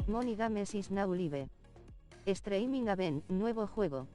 Money Games is now live. Streaming event, nuevo juego.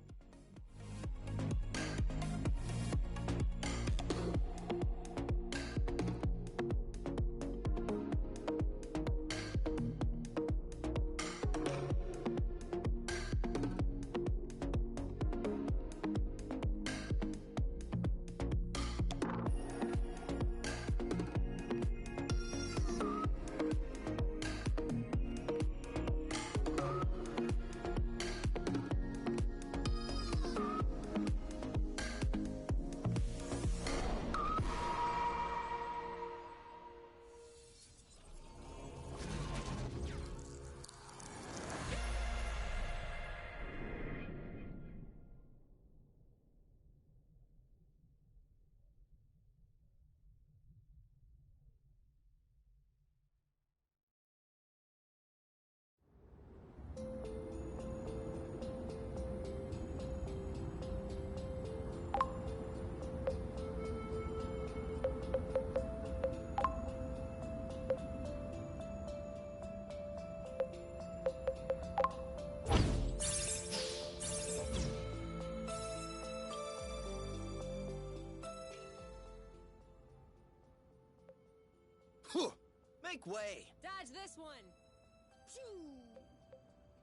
Make way! Dodge this one!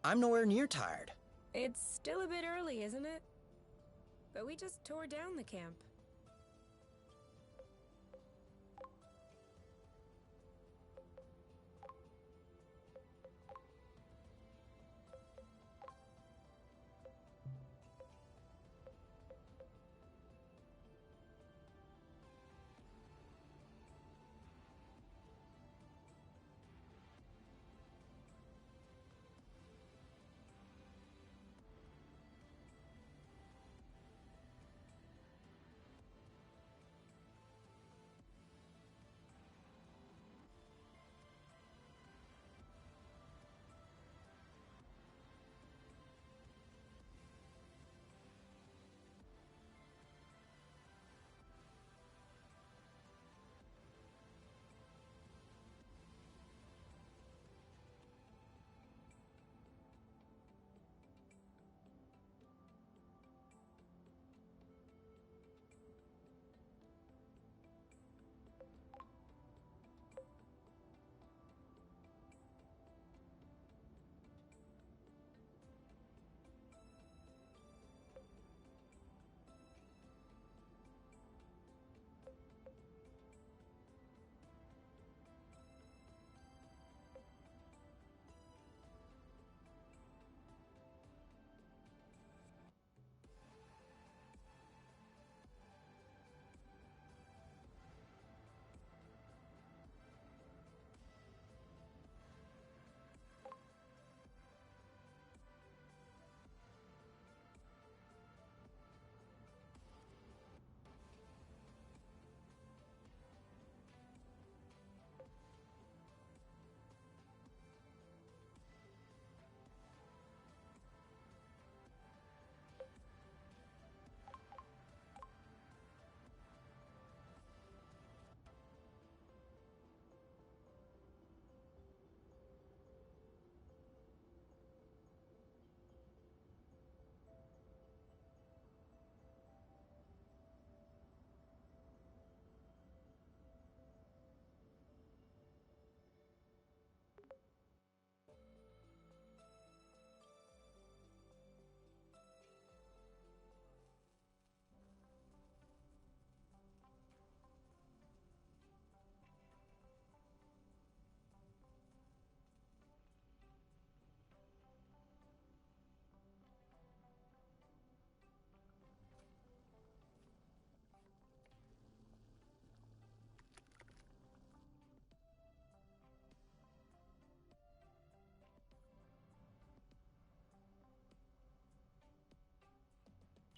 I'm nowhere near tired. It's still a bit early, isn't it? But we just tore down the camp.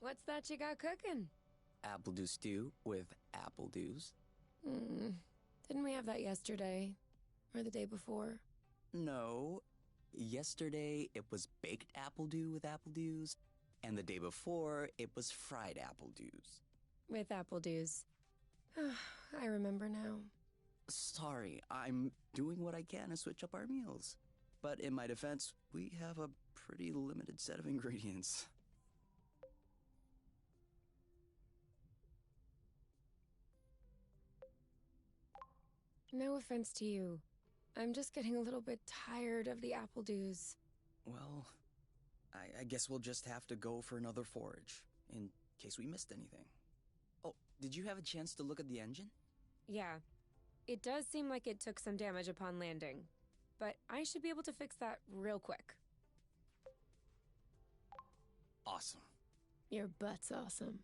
What's that you got cooking? Apple dew stew with apple dews. Didn't we have that yesterday? Or the day before? No. Yesterday, it was baked apple dew with apple dews, and the day before, it was fried apple dews. With apple dews. I remember now. Sorry, I'm doing what I can to switch up our meals. But in my defense, we have a pretty limited set of ingredients. No offense to you. I'm just getting a little bit tired of the apple dews. Well, I guess we'll just have to go for another forage, in case we missed anything. Oh, did you have a chance to look at the engine? Yeah. It does seem like it took some damage upon landing, but I should be able to fix that real quick. Awesome. Your butt's awesome.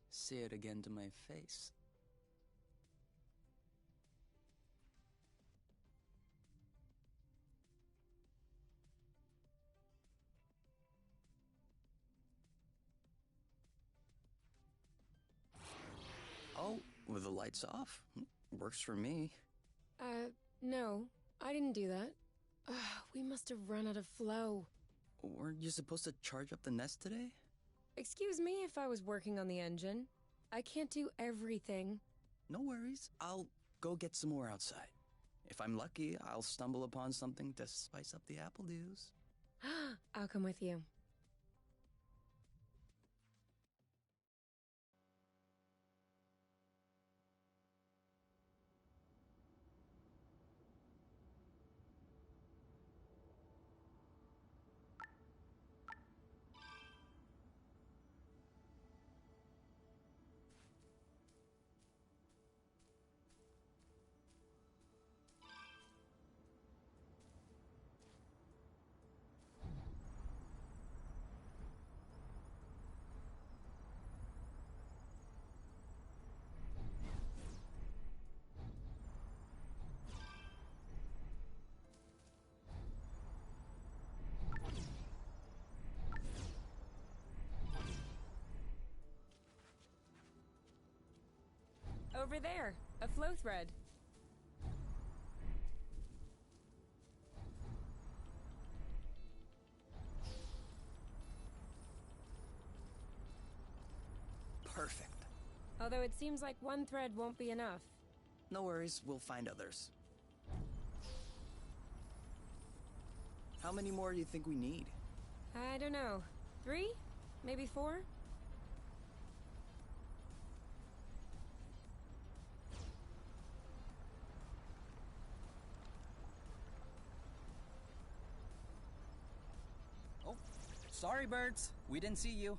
Say it again to my face. Oh, with the lights off? Works for me. No. I didn't do that. We must have run out of flow. Weren't you supposed to charge up the nest today? Excuse me if I was working on the engine. I can't do everything. No worries. I'll go get some more outside. If I'm lucky, I'll stumble upon something to spice up the apple dews. I'll come with you. Over there, a flow thread. Perfect. Although it seems like one thread won't be enough. No worries, we'll find others. How many more do you think we need? I don't know. 3? Maybe 4? Oh, sorry, birds. We didn't see you.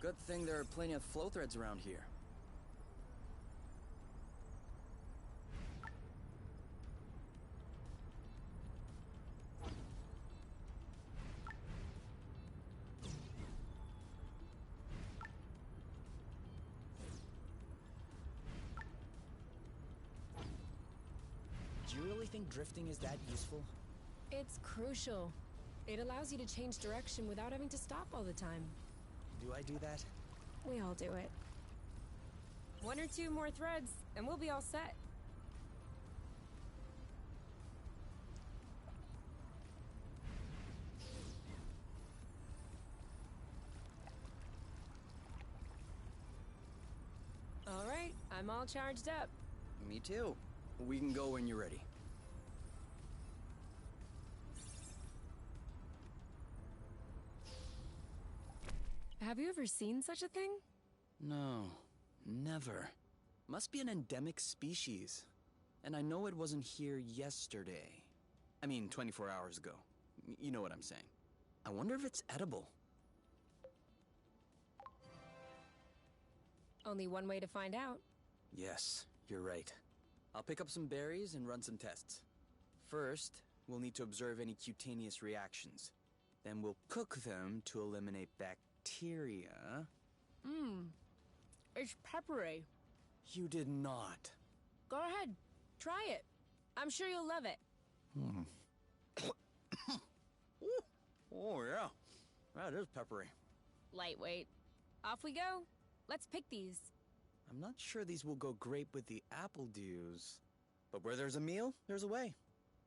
Good thing there are plenty of flow threads around here. Do you really think drifting is that useful? It's crucial. It allows you to change direction without having to stop all the time. Do I do that? We all do it. 1 or 2 more threads, and we'll be all set. All right, I'm all charged up. Me too. We can go when you're ready. Have you ever seen such a thing? No, never. Must be an endemic species. And I know it wasn't here yesterday. I mean, 24 hours ago. You know what I'm saying. I wonder if it's edible. Only one way to find out. Yes, you're right. I'll pick up some berries and run some tests. First, we'll need to observe any cutaneous reactions. Then we'll cook them to eliminate bacteria. It's peppery. You did not. Go ahead, try it. I'm sure you'll love it. Oh, yeah. That is peppery. Lightweight. Off we go. Let's pick these. I'm not sure these will go great with the apple dews. But where there's a meal, there's a way.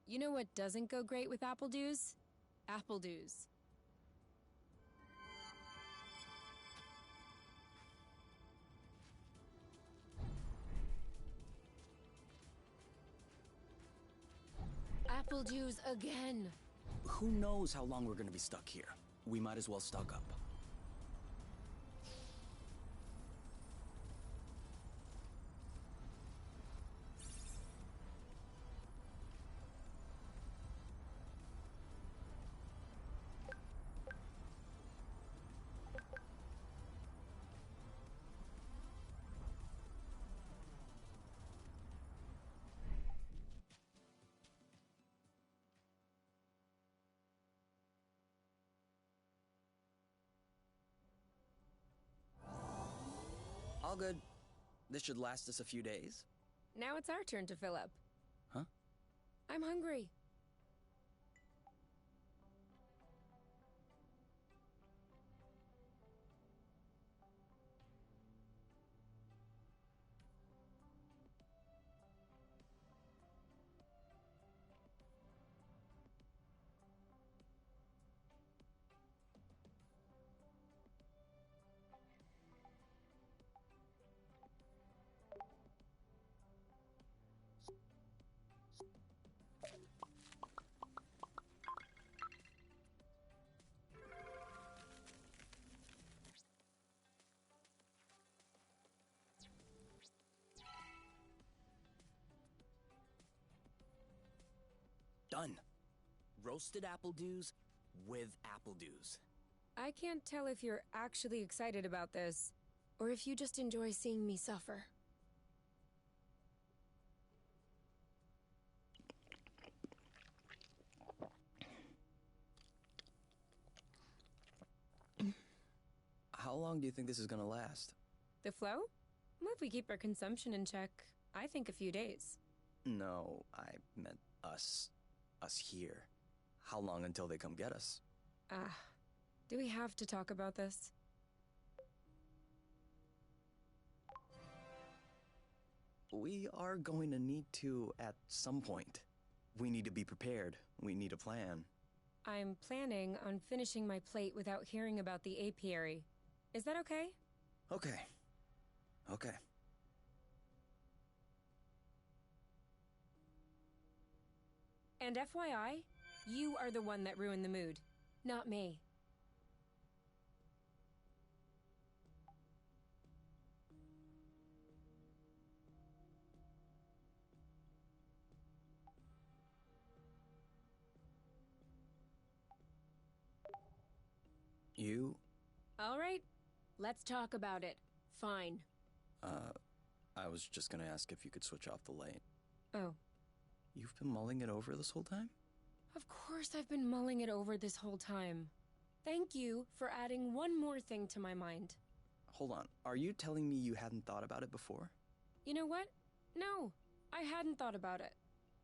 You know what doesn't go great with apple dews? Apple dews. apple juice again. Who knows how long we're gonna be stuck here? We might as well stock up. All good. This should last us a few days. Now it's our turn to fill up. Huh? I'm hungry. Done. Roasted apple dews with apple dews. I can't tell if you're actually excited about this, or if you just enjoy seeing me suffer. How long do you think this is gonna last? The flow? Well, if we keep our consumption in check, I think a few days. No, I meant us. Us here. How long until they come get us? Do we have to talk about this? We are going to need to at some point. We need to be prepared. We need a plan. I'm planning on finishing my plate without hearing about the apiary. Is that okay? Okay. Okay. And FYI, you are the one that ruined the mood, not me. You? All right, let's talk about it. Fine. I was just gonna ask if you could switch off the light. Oh. You've been mulling it over this whole time? Of course I've been mulling it over this whole time. Thank you for adding one more thing to my mind. Hold on. Are you telling me you hadn't thought about it before? You know what? No, I hadn't thought about it.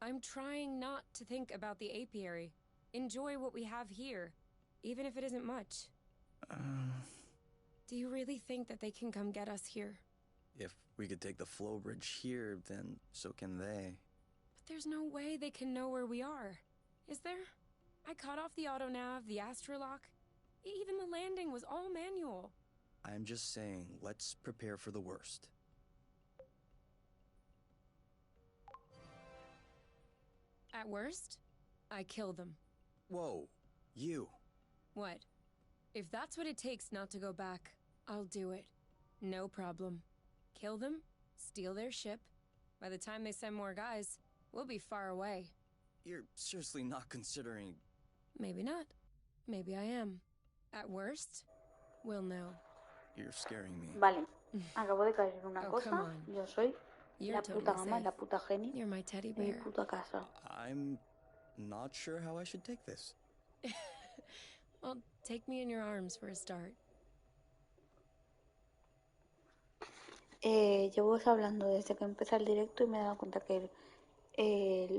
I'm trying not to think about the apiary. Enjoy what we have here, even if it isn't much. Do you really think that they can come get us here? If we could take the flow bridge here, then so can they. But there's no way they can know where we are. Is there? I cut off the autonav, the astrolock. Even the landing was all manual. I'm just saying, let's prepare for the worst. At worst, I kill them. Whoa, you. What? If that's what it takes not to go back, I'll do it. No problem. Kill them, steal their ship. By the time they send more guys, we'll be far away. You're seriously not considering... Maybe not. Maybe I am. At worst, we'll know. You're scaring me. Vale, acabo de caer en una Oh, cosa. come on. Yo soy You're la totally puta mamá, safe. la puta genia You're my teddy de mi bear. puta casa. I'm not sure how I should take this. Well, take me in your arms for a start. Llevo hablando desde que empecé el directo y me he dado cuenta que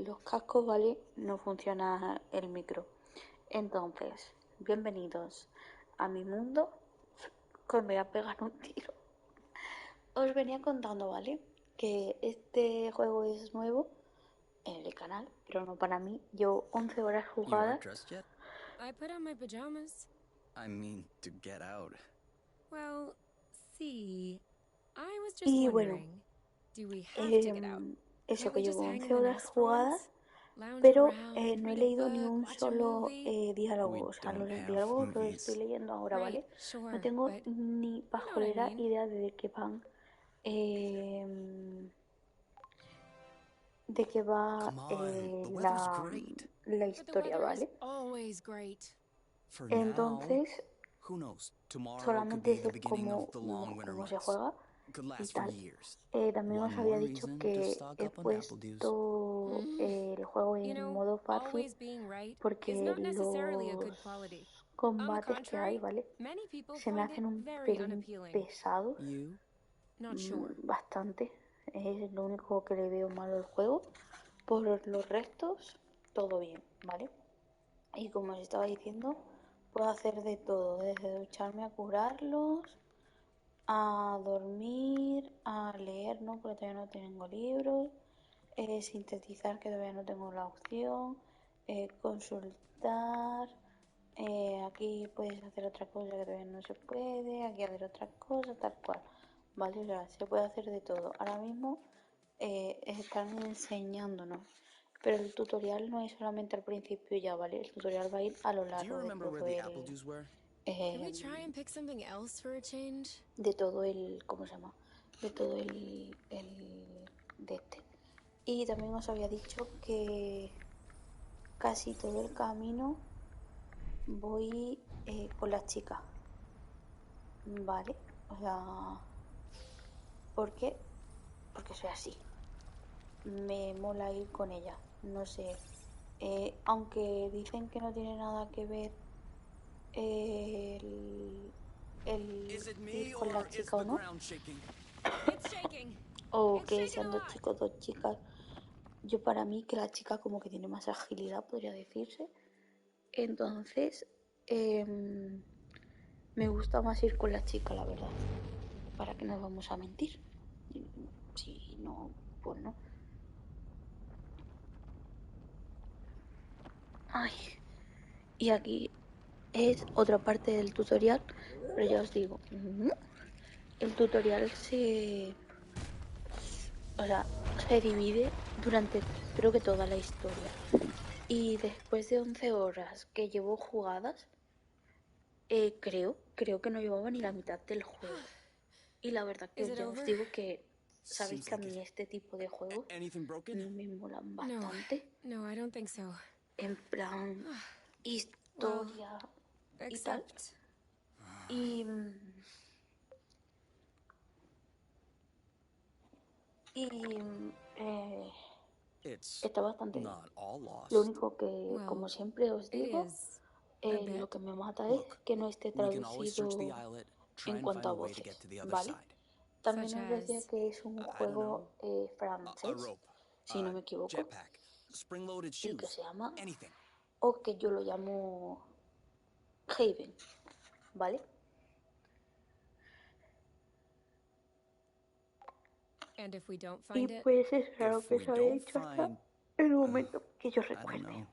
los cascos, ¿vale? No funciona el micro. Entonces, bienvenidos a mi mundo, que me voy a pegar un tiro. Os venía contando, ¿vale? Que este juego es nuevo en el canal, pero no para mí. Llevo 11 horas You jugadas. aren't dressed yet? I put on my pajamas. I mean, to get out. Well, see, I was just Y bueno, wondering, do we have to get out? eso Can't que we just llevo hang 11 in the horas nest for jugadas, once? pero no he leído ni un solo diálogo. O sea, los diálogos los estoy leyendo ahora, ¿vale? No tengo ni pajolera idea de qué van. De qué va la historia, ¿vale? Entonces, solamente sé cómo se juega y tal. También os había dicho que he puesto el juego en modo fácil porque los combates que hay, ¿vale? Se me hacen un pelín pesados, bastante. Es lo único que le veo malo al juego. Por los restos, todo bien, ¿vale? Y como os estaba diciendo, puedo hacer de todo, desde ducharme a curarlos, a dormir, a leer, ¿no? Porque todavía no tengo libros, sintetizar, que todavía no tengo la opción, consultar, aquí puedes hacer otra cosa que todavía no se puede, aquí hacer otra cosa, tal cual, ¿vale? O sea, se puede hacer de todo. Ahora mismo están enseñándonos, pero el tutorial no es solamente al principio ya, ¿vale? El tutorial va a ir a lo largo de todo el ¿cómo se llama? De todo el de este. Y también os había dicho que casi todo el camino voy con las chicas, ¿vale? O sea, ¿por qué? Porque soy así. Me mola ir con ella, no sé. Aunque dicen que no tiene nada que ver el ir con la chica o no, o que sean dos chicos, dos chicas. Yo para mí que la chica como que tiene más agilidad, podría decirse. Entonces, me gusta más ir con la chica, la verdad. ¿Para qué nos vamos a mentir? Si no, pues no. Ay. Y aquí es otra parte del tutorial, pero ya os digo, el tutorial se divide durante creo que toda la historia. Y después de 11 horas que llevo jugadas, creo que no llevaba ni la mitad del juego. Y la verdad que ya os digo que sabéis que a mí este tipo de juegos me molan bastante. En plan historia y tal. Y está bastante bien. Lo único que, como siempre os digo, lo que me mata es que no esté traducido en cuanto a voces, ¿vale? También os decía que es un juego francés, si no me equivoco, y que se llama, o que yo lo llamo Haven, ¿vale? Y pues eso era lo que os había dicho hasta el momento que yo recuerde.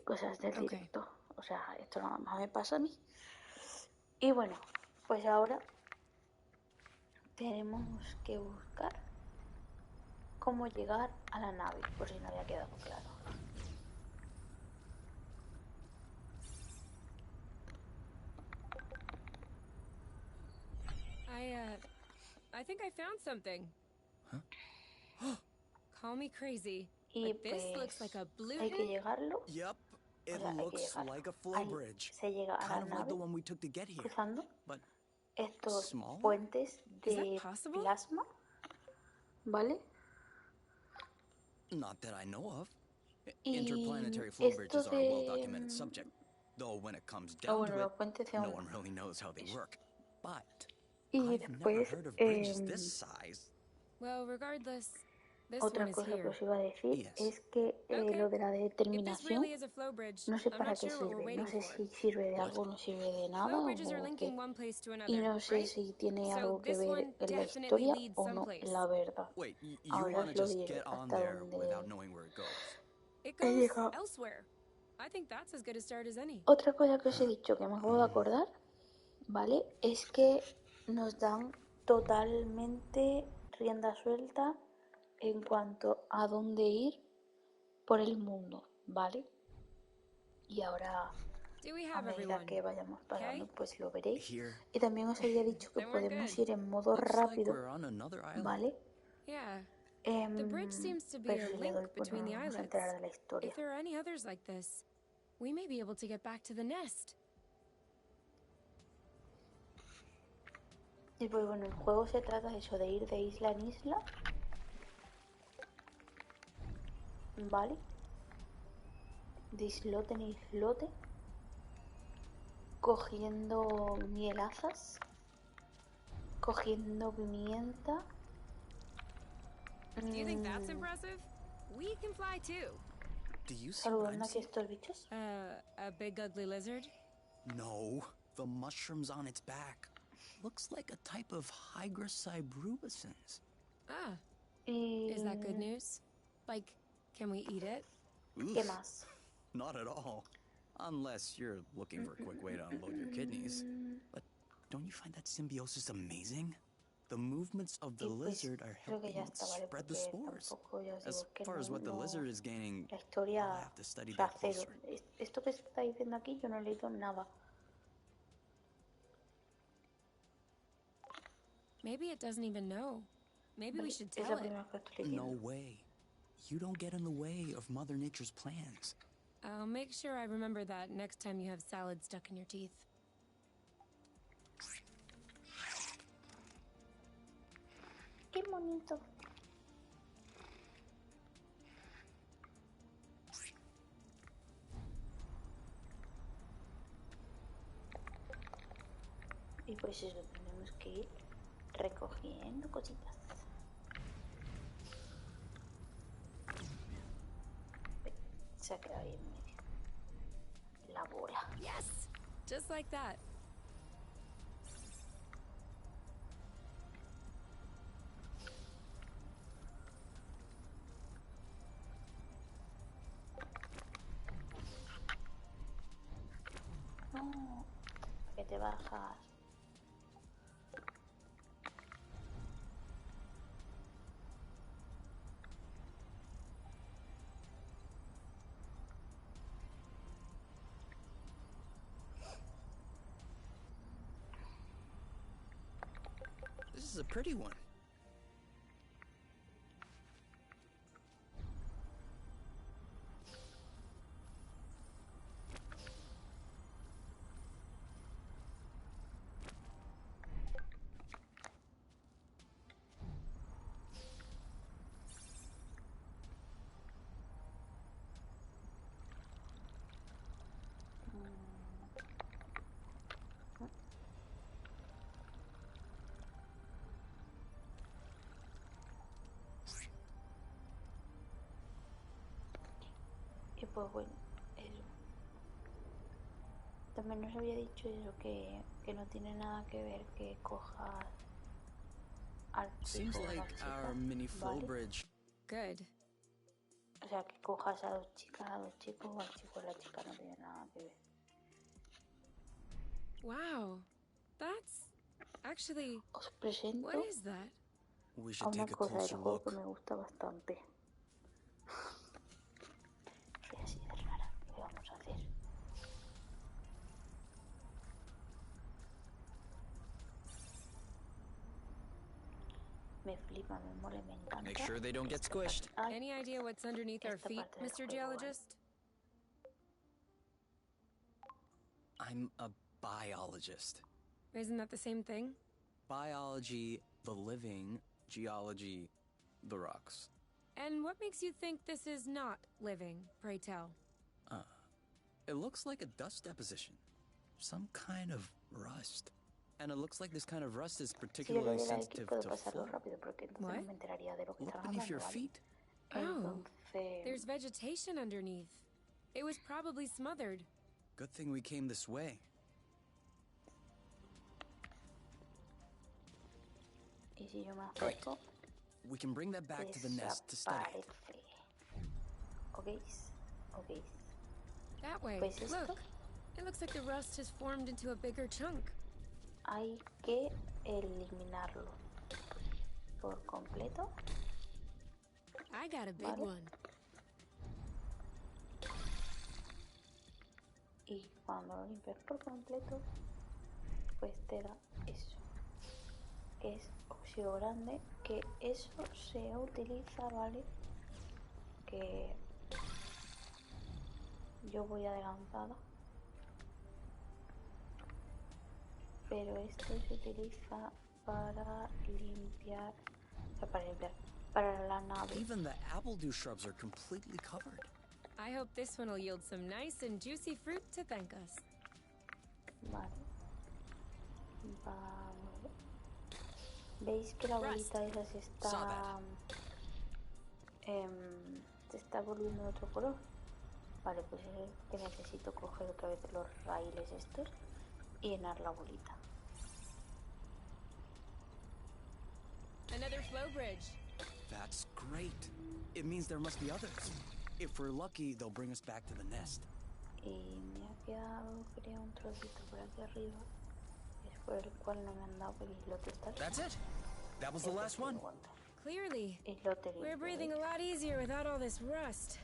Cosas del directo. O sea, esto nada más me pasa a mí. Y bueno, pues ahora tenemos que buscar cómo llegar a la nave, por si no había quedado claro. I think I found something. Call me crazy, Y but this looks like a blue. hay que llegarlo. Yep, it O sea, looks like a flow ahí bridge. se llega a la Kind of like nave the one we took to get here. cruzando But estos smaller? puentes Is that de possible? plasma, ¿vale? Not that I know of. Y Interplanetary flow esto bridges are a de well-documented subject, though when it comes down to los it, puentes de no onda. one really knows how they work. But Y I've never después, heard of bridges this size. Well, regardless, this otra one is cosa que here. os iba a decir Yes. es que Okay. lo de la If this determinación, really is a flow bridge, no sé I'm para not qué sure what we're sirve. No waiting sé for. si sirve de What? algo o no sirve de nada Flow bridges are o linking qué. one place to Y another, no sé right? si tiene So algo que this ver one en la definitely historia leads o no, someplace. la verdad. Wait, you Ahora want os to lo just diré get on hasta there donde without knowing where it goes? It he goes llegado. elsewhere. I think that's as good a start as any. Otra cosa que os he dicho que me acabo de acordar, ¿vale? Es que nos dan totalmente rienda suelta en cuanto a dónde ir por el mundo, ¿vale? Y ahora, Do we a have medida everyone? que vayamos pasando, Okay? pues lo veréis. Here. Y también os había dicho que Then we're podemos good. ir en modo Looks like rápido, we're on another island. ¿vale? Yeah. The bridge seems to be Pero a si le link doy, pues no between the nos vamos a islets. enterar de la historia. If there are any others like this, we may be able to get back to the nest. Y pues bueno, el juego se trata de eso, de ir de isla en isla, ¿vale? De islote en islote, cogiendo mielazas, cogiendo pimienta. Do you think that's impressive? We can fly too. Do you see what Saludando I'm aquí seeing? estos bichos. A big ugly lizard? No, the mushrooms on its back. Looks like a type of hygroscybrubescens. Ah, Y... is that good news? Like, can we eat it? ¿Qué más? Not at all. Unless you're looking for a quick way to unload your kidneys. But don't you find that symbiosis amazing? The movements of the Y pues lizard are creo que helping ya it está, ¿vale? spread the Porque spores. tampoco ya os As digo que far as what the no, lizard is gaining, la I'll historia, have to study o sea, that cero. closer. Esto que estáis viendo aquí yo no he leído nada. Maybe it doesn't even know. Maybe we Vale, should es tell la it. primera vez que estoy No leyendo. way. You don't get in the way of Mother Nature's plans. I'll make sure I remember that next time you have salad stuck in your teeth. Qué bonito. Y pues eso, tenemos que ir recogiendo cositas. Se ha quedado ahí en medio. La bola. Yes! Just like that. No, que te bajas. This is a pretty one. Y pues bueno, eso. También nos había dicho eso, que no tiene nada que ver que cojas al Seems chico o a la like chica, our mini flow ¿vale? bridge. Good. O sea, que cojas a dos chicas, a dos chicos o al chico o a la chica, no tiene nada que ver. Wow. That's... Actually, Os presento what is that? We a should una take a cosa del closer juego que look. me gusta bastante. Soy así de rara, ¿qué vamos a hacer? Me flipa, me mola, me encanta. Make sure they don't get esta squished. parte. Ay, Any idea what's underneath our esta feet, parte del Mr. juego, ¿vale? Geologist? I'm a biologist. Isn't that the same thing? Biology, the living, geology, the rocks. And what makes you think this is not living, pray tell? It looks like a dust deposition. Some kind of rust. And it looks like this kind of rust is Si yo le particularly doy like sensitive puedo to pasarlo flow. rápido porque entonces What? no me enteraría de lo que Look estaban beneath hablando, your ¿vale? feet. Oh, Entonces, there's vegetation underneath. It was probably smothered. Good thing we came this way. y si yo me Right. acerco, We can bring that back to the nest to study it. desaparece. ¿Ok? That way. Pues esto Look. It looks like the rust has formed into a bigger chunk. hay que eliminarlo por completo. I got a big Vale. one. Y cuando lo limpias por completo, pues te da eso. Es óxido grande, que eso se utiliza, ¿vale? Que yo voy adelantada. Pero esto se utiliza para limpiar, o sea, para la nave. Even the appledew shrubs are completely covered. I hope this one will yield some nice and juicy fruit to thank us. Vale. Vale. ¿Veis que la bolita esa se está volviendo de otro color? Vale, pues es que necesito coger otra vez los raíles estos y llenar la bolita. Another flow bridge. That's great. It means there must be others. If we're lucky, they'll bring us back to the nest. Y me ha quedado, creo, un trocito por aquí arriba. Es por el cual no me han dado el islote tal. That's it. That was the last one. Clearly, Islote we're limpio, breathing a ¿veis? lot easier without all this rust.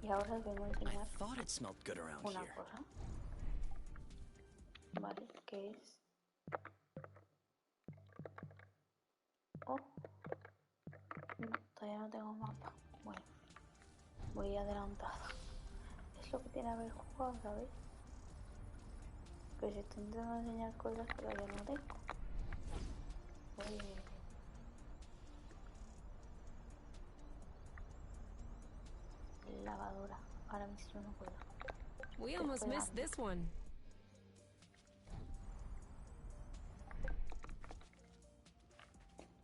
Y ahora os vengo a I enseñar thought it smelled good around una here. cosa. Vale, que es... Oh, todavía no tengo mapa. Bueno, voy adelantada. Es lo que tiene haber jugado, ¿sabéis? Que se estoy intentando enseñar cosas que todavía no tengo. Lavadora. Ahora mismo no puedo. We almost missed this one.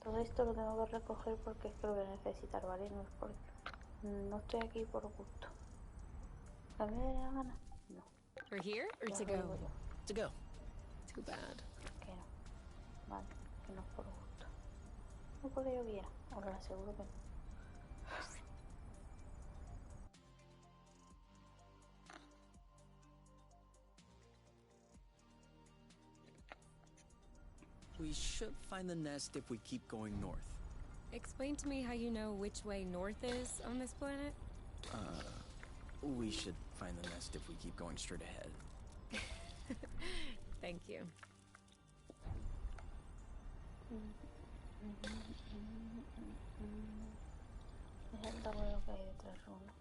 Todo esto lo tengo que recoger porque es que lo voy a necesitar, ¿vale? No es porque... No estoy aquí por gusto. ¿A mí me da la gana? No. For here or Ya to os lo digo go? yo. To go. Too bad. Que no. Vale, que no es por gusto. No porque yo quiera. Os lo aseguro que no. We should find the nest if we keep going north. Explain to me how you know which way north is on this planet. We should find the nest if we keep going straight ahead. Thank you. Es el tablero que hay detrás uno.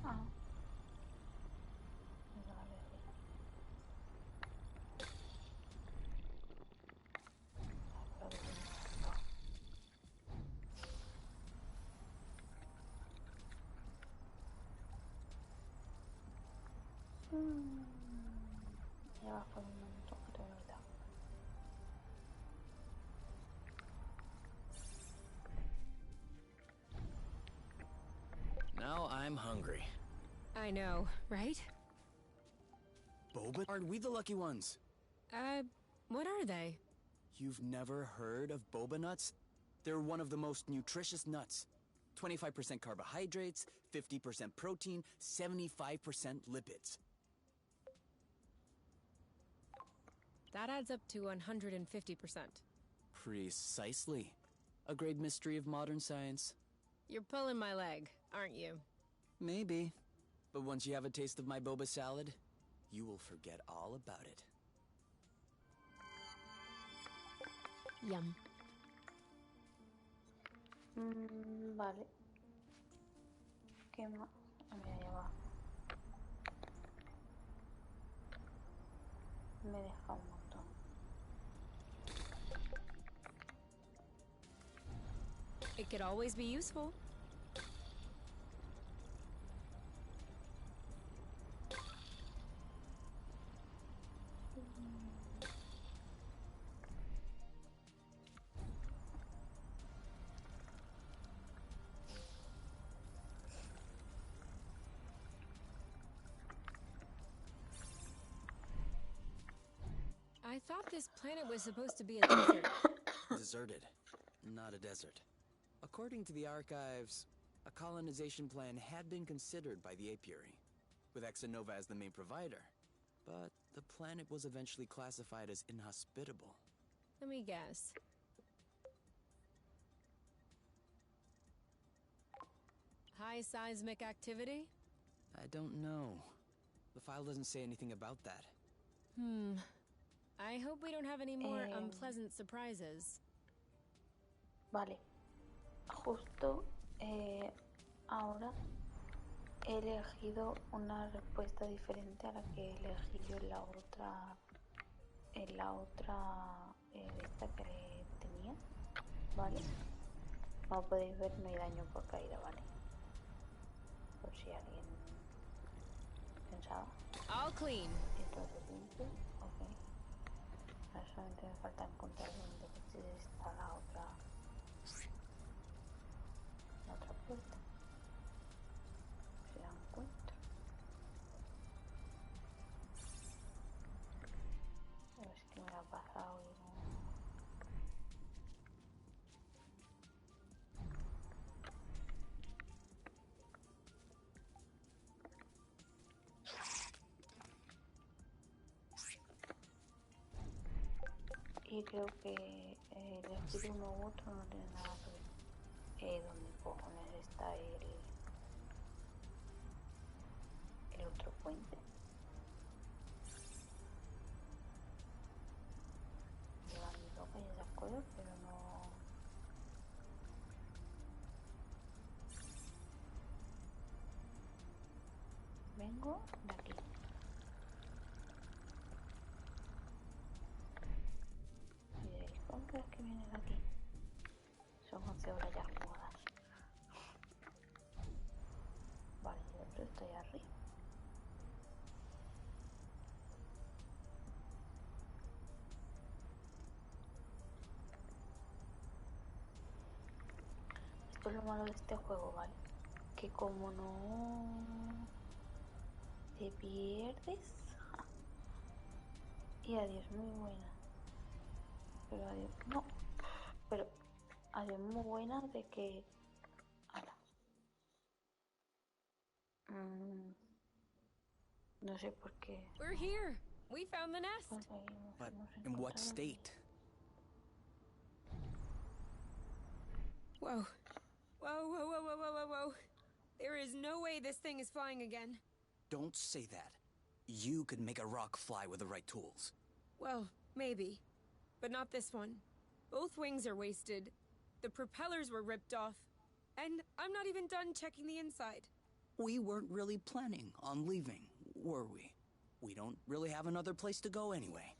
Ah. Vale, sí. Pero que tiene razón. Ya va por un momento que te he olvidado. Now I'm hungry. I know, right? Boba? Are we the lucky ones? What are they? You've never heard of boba nuts? They're one of the most nutritious nuts. 25% carbohydrates, 50% protein, 75% lipids. That adds up to 150%. Precisely. A great mystery of modern science. You're pulling my leg, aren't you? Maybe. But once you have a taste of my boba salad, you will forget all about it. Yum. Vale. ¿Qué más? Ah, mira, ya va. Me deja un montón. It could always be useful. I thought this planet was supposed to be a desert. Deserted, not a desert. According to the archives, a colonization plan had been considered by the apiary, with Exonova as the main provider. But the planet was eventually classified as inhospitable. Let me guess. High seismic activity? I don't know. The file doesn't say anything about that. I hope we don't have any more Em. unpleasant surprises. Vale. Justo ahora he elegido una respuesta diferente a la que elegí yo en la otra esta que le tenía, ¿vale? Como podéis ver, no hay daño por caída, ¿vale? Por si alguien pensaba. All clean. Esto es simple, ok. Ahora solamente me falta encontrar dónde está la otra puerta. Si la encuentro. A ver si me la ha pasado y no. Y creo que elegir uno u otro no tiene nada que ver. ¿Dónde cojones está el otro puente? Lleva mi ropa y esas cosas, pero no. Vengo de aquí. Y diréis, ¿cómo crees que vienes de aquí? Son 11 horas ya jugadas. Vale, yo estoy arriba. Esto es lo malo de este juego, ¿vale? Que como no te pierdes. Y adiós, muy buena. Pero adiós, no. Pero adiós, muy buena de que. Ala. No sé por qué. We're here. We found the nest. But in what state? Whoa. Whoa, whoa, whoa, whoa, whoa, whoa, whoa. There is no way this thing is flying again. Don't say that. You could make a rock fly with the right tools. Well, maybe. But not this one. Both wings are wasted. The propellers were ripped off. And I'm not even done checking the inside. We weren't really planning on leaving, were we? We don't really have another place to go anyway.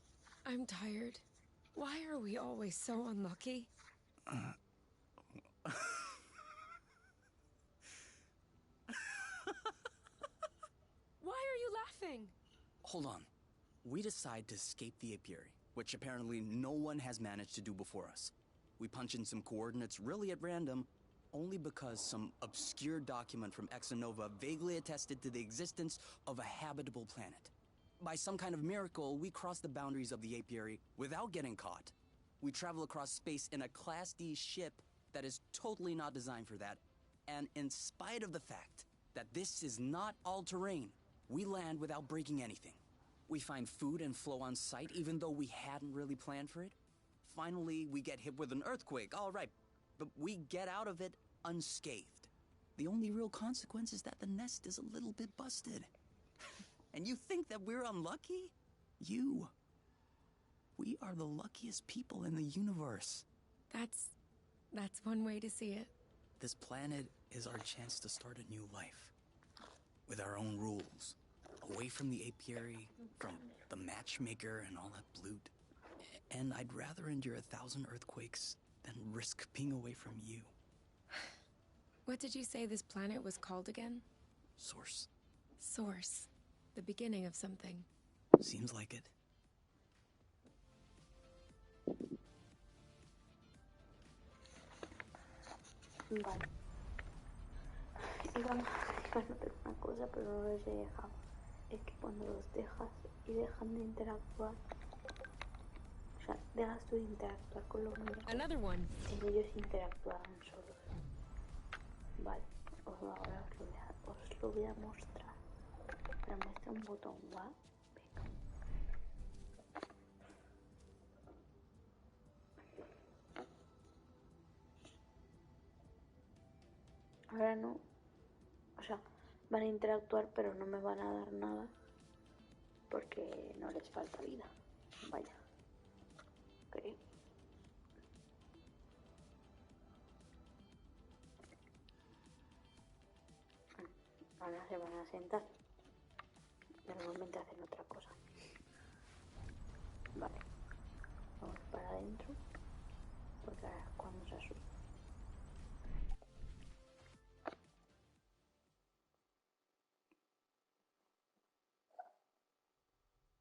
I'm tired. Why are we always so unlucky? Why are you laughing? Hold on. We decide to escape the apiary, which apparently no one has managed to do before us. We punch in some coordinates really at random, only because some obscure document from Exonova vaguely attested to the existence of a habitable planet. By some kind of miracle, we cross the boundaries of the apiary without getting caught. We travel across space in a Class D ship that is totally not designed for that, and in spite of the fact that this is not all-terrain, we land without breaking anything. We find food and flow on site even though we hadn't really planned for it. Finally, we get hit with an earthquake, all right, but we get out of it unscathed. The only real consequence is that the nest is a little bit busted. And you think that we're unlucky? You. We are the luckiest people in the universe. That's one way to see it. This planet is our chance to start a new life. With our own rules. Away from the apiary, from the matchmaker and all that loot. And I'd rather endure 1,000 earthquakes than risk being away from you. What did you say this planet was called again? Source. Source. The beginning of something. Seems like it. Vale. Iba a notar una cosa, pero no los he dejado. Es que cuando los dejas y dejan de interactuar, o sea, dejas tú de interactuar con los míos, Another one. ellos interactuarán solos. Vale, ahora os lo voy a mostrar. Me muestra un botón, ¿va? Venga. Ahora no van a interactuar, pero no me van a dar nada porque no les falta vida. Vaya. Ok. Ahora se van a sentar. Normalmente hacen otra cosa. Vale. Vamos para adentro. Porque ahora es cuando se asusta.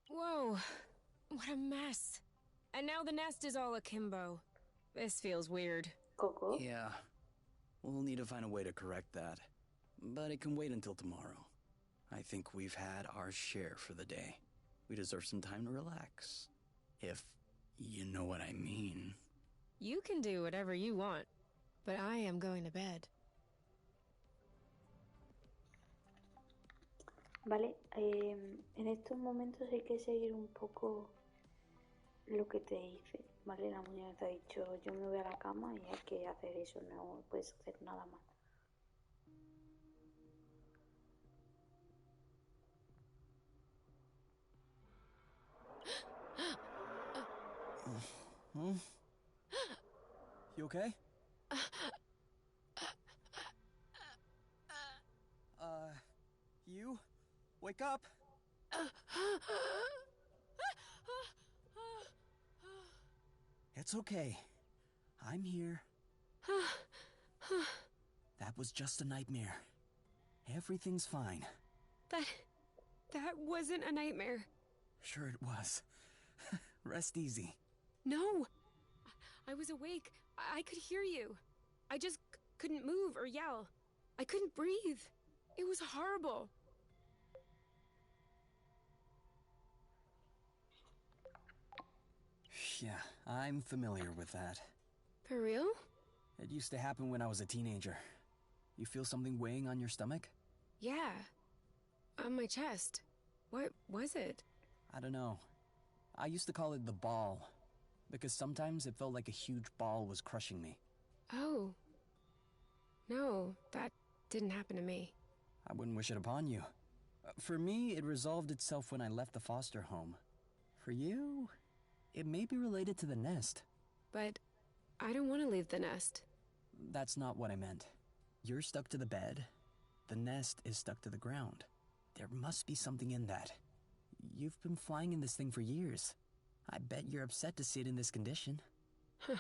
Whoa, what a mess. And now the nest is all akimbo. This feels weird. Coco. Yeah. We'll need to find a way to correct that. But it can wait until tomorrow. I think we've had our share for the day. We deserve some time to relax. If you know what I mean. You can do whatever you want, but I am going to bed. Vale, en estos momentos hay que seguir un poco lo que te dice, ¿vale? La muñeca te ha dicho, yo me voy a la cama y hay que hacer eso, no puedes hacer nada más. You okay? You? Wake up! It's okay. I'm here. That was just a nightmare. Everything's fine. That wasn't a nightmare. Sure it was. Rest easy. No! I was awake. I could hear you. I just couldn't move or yell. I couldn't breathe. It was horrible. Yeah, I'm familiar with that. For real? It used to happen when I was a teenager. You feel something weighing on your stomach? Yeah. On my chest. What was it? I don't know. I used to call it the ball, because sometimes it felt like a huge ball was crushing me. Oh. No, that didn't happen to me. I wouldn't wish it upon you. For me, it resolved itself when I left the foster home. For you, it may be related to the nest. But I don't want to leave the nest. That's not what I meant. You're stuck to the bed. The nest is stuck to the ground. There must be something in that. You've been flying in this thing for years. I bet you're upset to see it in this condition. Huh.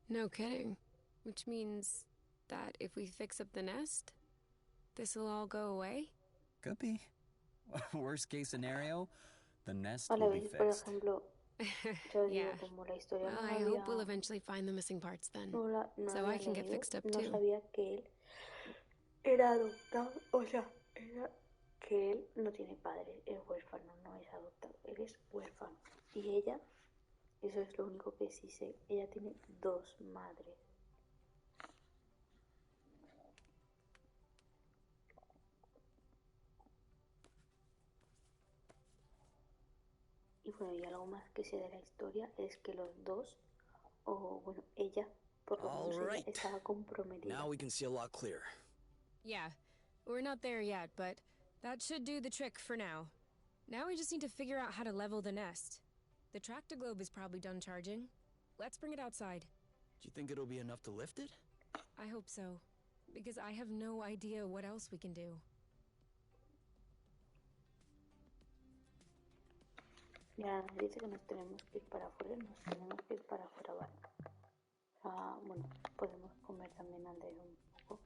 No kidding. Which means that if we fix up the nest, this'll all go away? Could be. Worst case scenario, the nest Vale, will be veis, por fixed. ejemplo, yo os Yeah. digo, como la historia Well, no I la hope we'll había, eventually find the missing parts then. no la So había I can get leído, fixed up no too. sabía que él era adoptado, o sea, que él no tiene padre, es huérfano, no es adoptado, él es huérfano. Y ella, eso es lo único que sí sé, ella tiene dos madres. Y bueno, y algo más que sé de la historia es que los dos, o bueno, ella, por lo menos ella, Alright. estaba comprometida. Now we can see a lot clearer. Yeah, we're not there yet, but that should do the trick for now. Now we just need to figure out how to level the nest. The tractoglobe is probably done charging. Let's bring it outside. Do you think it'll be enough to lift it? I hope so, because I have no idea what else we can do. Ya nos dice que nos tenemos que ir para afuera, ¿vale? O sea, bueno, podemos comer también antes un poco.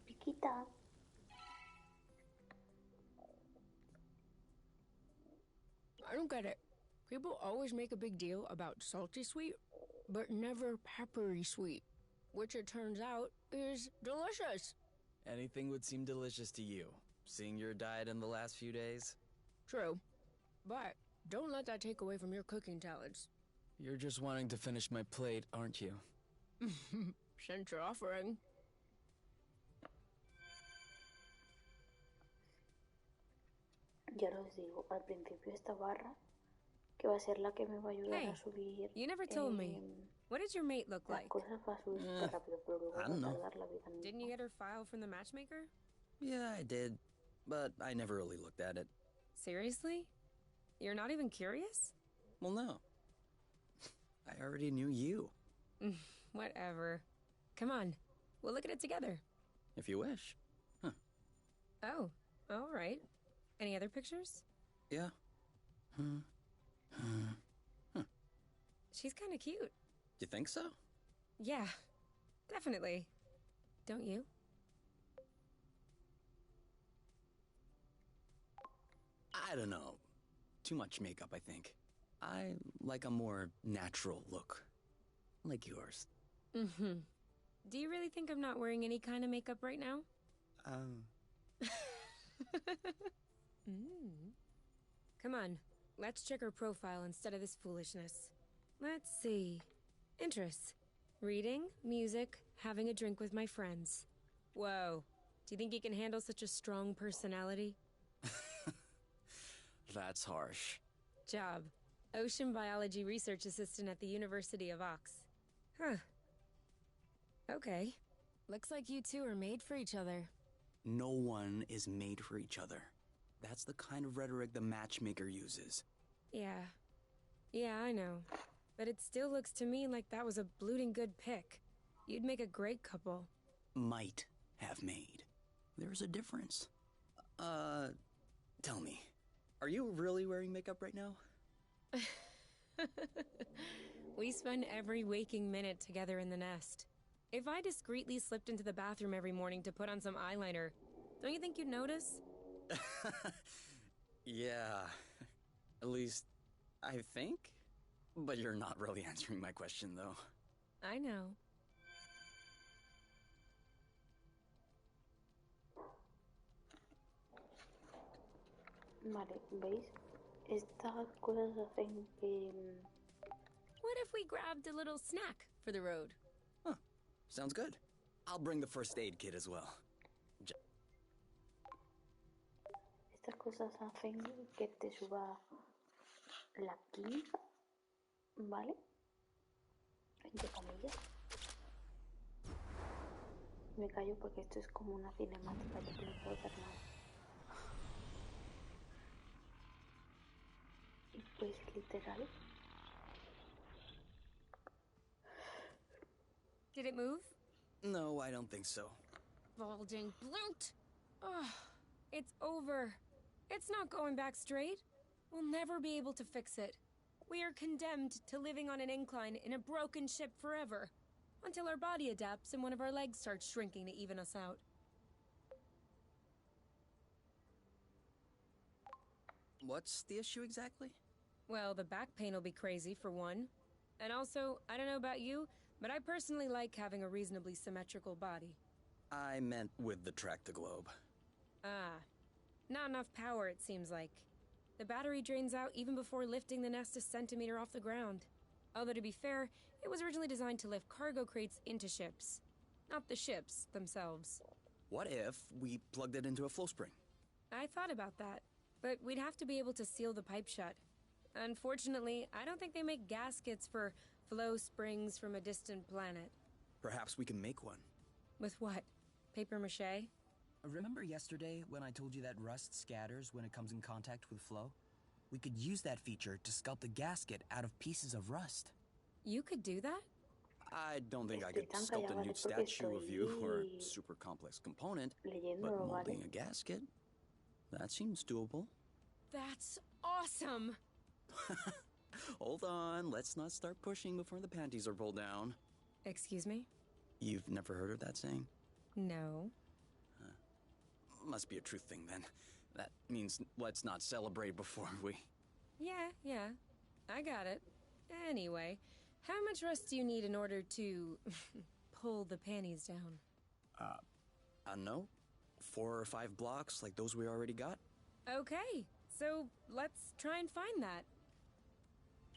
Piquita. I don't get it. People always make a big deal about salty sweet, but never peppery sweet, which it turns out is delicious. Anything would seem delicious to you, seeing your diet in the last few days. True, but don't let that take away from your cooking talents. You're just wanting to finish my plate, aren't you? Since you're offering. Ya os digo, al principio esta barra, que va a ser la que me va a ayudar Hey, a subir you never told me. What does your mate look las like? cosas, va a subir súper rápido, pero luego I va a don't know. tardar la vida Didn't you misma. get her file from the matchmaker? Yeah, I did. But I never really looked at it. Seriously? You're not even curious? Well, no. I already knew you. Whatever. Come on, we'll look at it together. If you wish. Huh. Oh, all right. Any other pictures? Yeah. She's kind of cute. You think so? Yeah, definitely. Don't you? I don't know. Too much makeup, I think. I like a more natural look. Like yours. Mm-hmm. Do you really think I'm not wearing any kind of makeup right now? Come on, let's check her profile instead of this foolishness. Let's see. Interests. Reading, music, having a drink with my friends. Whoa. Do you think you can handle such a strong personality? That's harsh. Job. Ocean biology research assistant at the University of Ox. Huh. Okay. Looks like you two are made for each other. No one is made for each other. That's the kind of rhetoric the matchmaker uses. Yeah. Yeah, I know. But it still looks to me like that was a blooting good pick. You'd make a great couple. Might have made. There's a difference. Tell me, are you really wearing makeup right now? We spend every waking minute together in the nest. If I discreetly slipped into the bathroom every morning to put on some eyeliner, don't you think you'd notice? Yeah. At least, I think? But you're not really answering my question, though. I know. Vale, ¿veis? Estas cosas hacen que... What if we grabbed a little snack for the road? Huh. Sounds good. I'll bring the first aid kit as well. Estas cosas hacen que te suba la química, ¿vale? Entre comillas. Me callo porque esto es como una cinemática, yo no puedo ver nada. Y pues literal. Did it move? No, I don't think so. Balding bloat! Ugh, it's over. It's not going back straight. We'll never be able to fix it. We are condemned to living on an incline in a broken ship forever, until our body adapts and one of our legs starts shrinking to even us out. What's the issue exactly? Well, the back pain will be crazy, for one. And also, I don't know about you, but I personally like having a reasonably symmetrical body. I meant with the track-to-globe. Ah. Not enough power, it seems like. The battery drains out even before lifting the nest a centimeter off the ground. Although to be fair, it was originally designed to lift cargo crates into ships. Not the ships themselves. What if we plugged it into a flow spring? I thought about that, but we'd have to be able to seal the pipe shut. Unfortunately, I don't think they make gaskets for flow springs from a distant planet. Perhaps we can make one. With what? Paper mache? Remember yesterday when I told you that rust scatters when it comes in contact with flow? We could use that feature to sculpt a gasket out of pieces of rust. You could do that? I don't think I Estoy could tan sculpt a callada nude porque statue of you or a estoy super complex component, but leyéndolo, molding ¿vale? a gasket? That seems doable. That's awesome! Hold on, let's not start pushing before the panties are pulled down. Excuse me? You've never heard of that saying? No. Must be a truth thing then. That means let's not celebrate before we... Yeah. I got it. Anyway, how much rust do you need in order to pull the panties down? I don't know. 4 or 5 blocks like those we already got? Okay, so let's try and find that.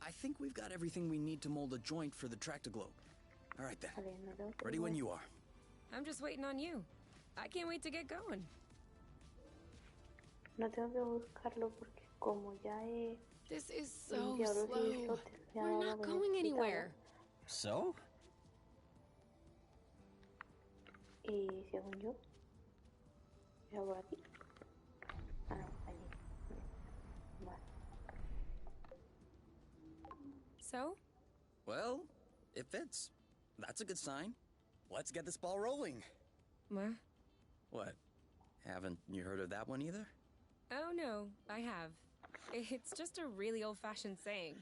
I think we've got everything we need to mold a joint for the track-to-globe. All right then. Vale, no tengo que Ready when mover. you are. I'm just waiting on you. I can't wait to get going. No tengo que buscarlo porque como ya he This is so limpiado los slow. islotes, me ha We're dado not lo que going necesitaba. anywhere. So? Y según yo, era por aquí. Ah, no, allí. Vale. So? Well, it fits. That's a good sign. Let's get this ball rolling. What? What? Haven't you heard of that one either? Oh no, I have. It's just a really old-fashioned saying.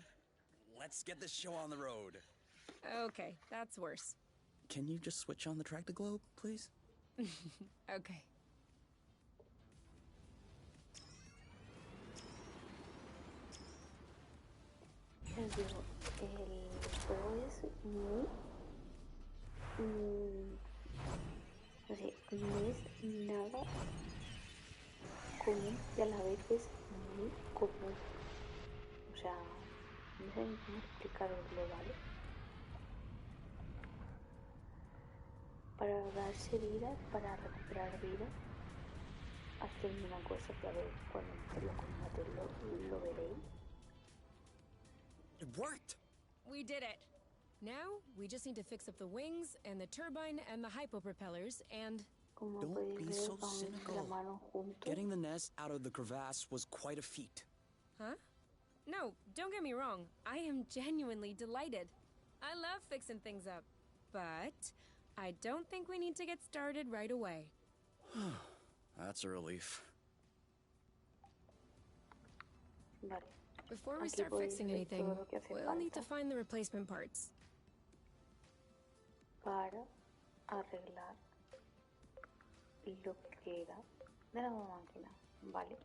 Let's get this show on the road. Okay, that's worse. Can you just switch on the tractoglobe, please? Okay. Les digo, el juego es muy... no sé, no es nada común y a la vez es muy común. O sea, no sé ni cómo explicaroslo, ¿vale? Para darse vida, para recuperar vida, hacen una cosa que a ver, cuando lo combate lo veréis. It worked! We did it. Now, we just need to fix up the wings and the turbine and the hypopropellers and... Como Don't podéis be ver, so vamos de la cynical. mano juntos. Getting the nest out of the crevasse was quite a feat. Huh? No, don't get me wrong. I am genuinely delighted. I love fixing things up. But I don't think we need to get started right away. That's a relief. Vale. Before we Aquí start podéis fixing ver anything, todo lo que hace we'll need to falta find the replacement parts. para arreglar lo que queda de la nueva máquina. Vale.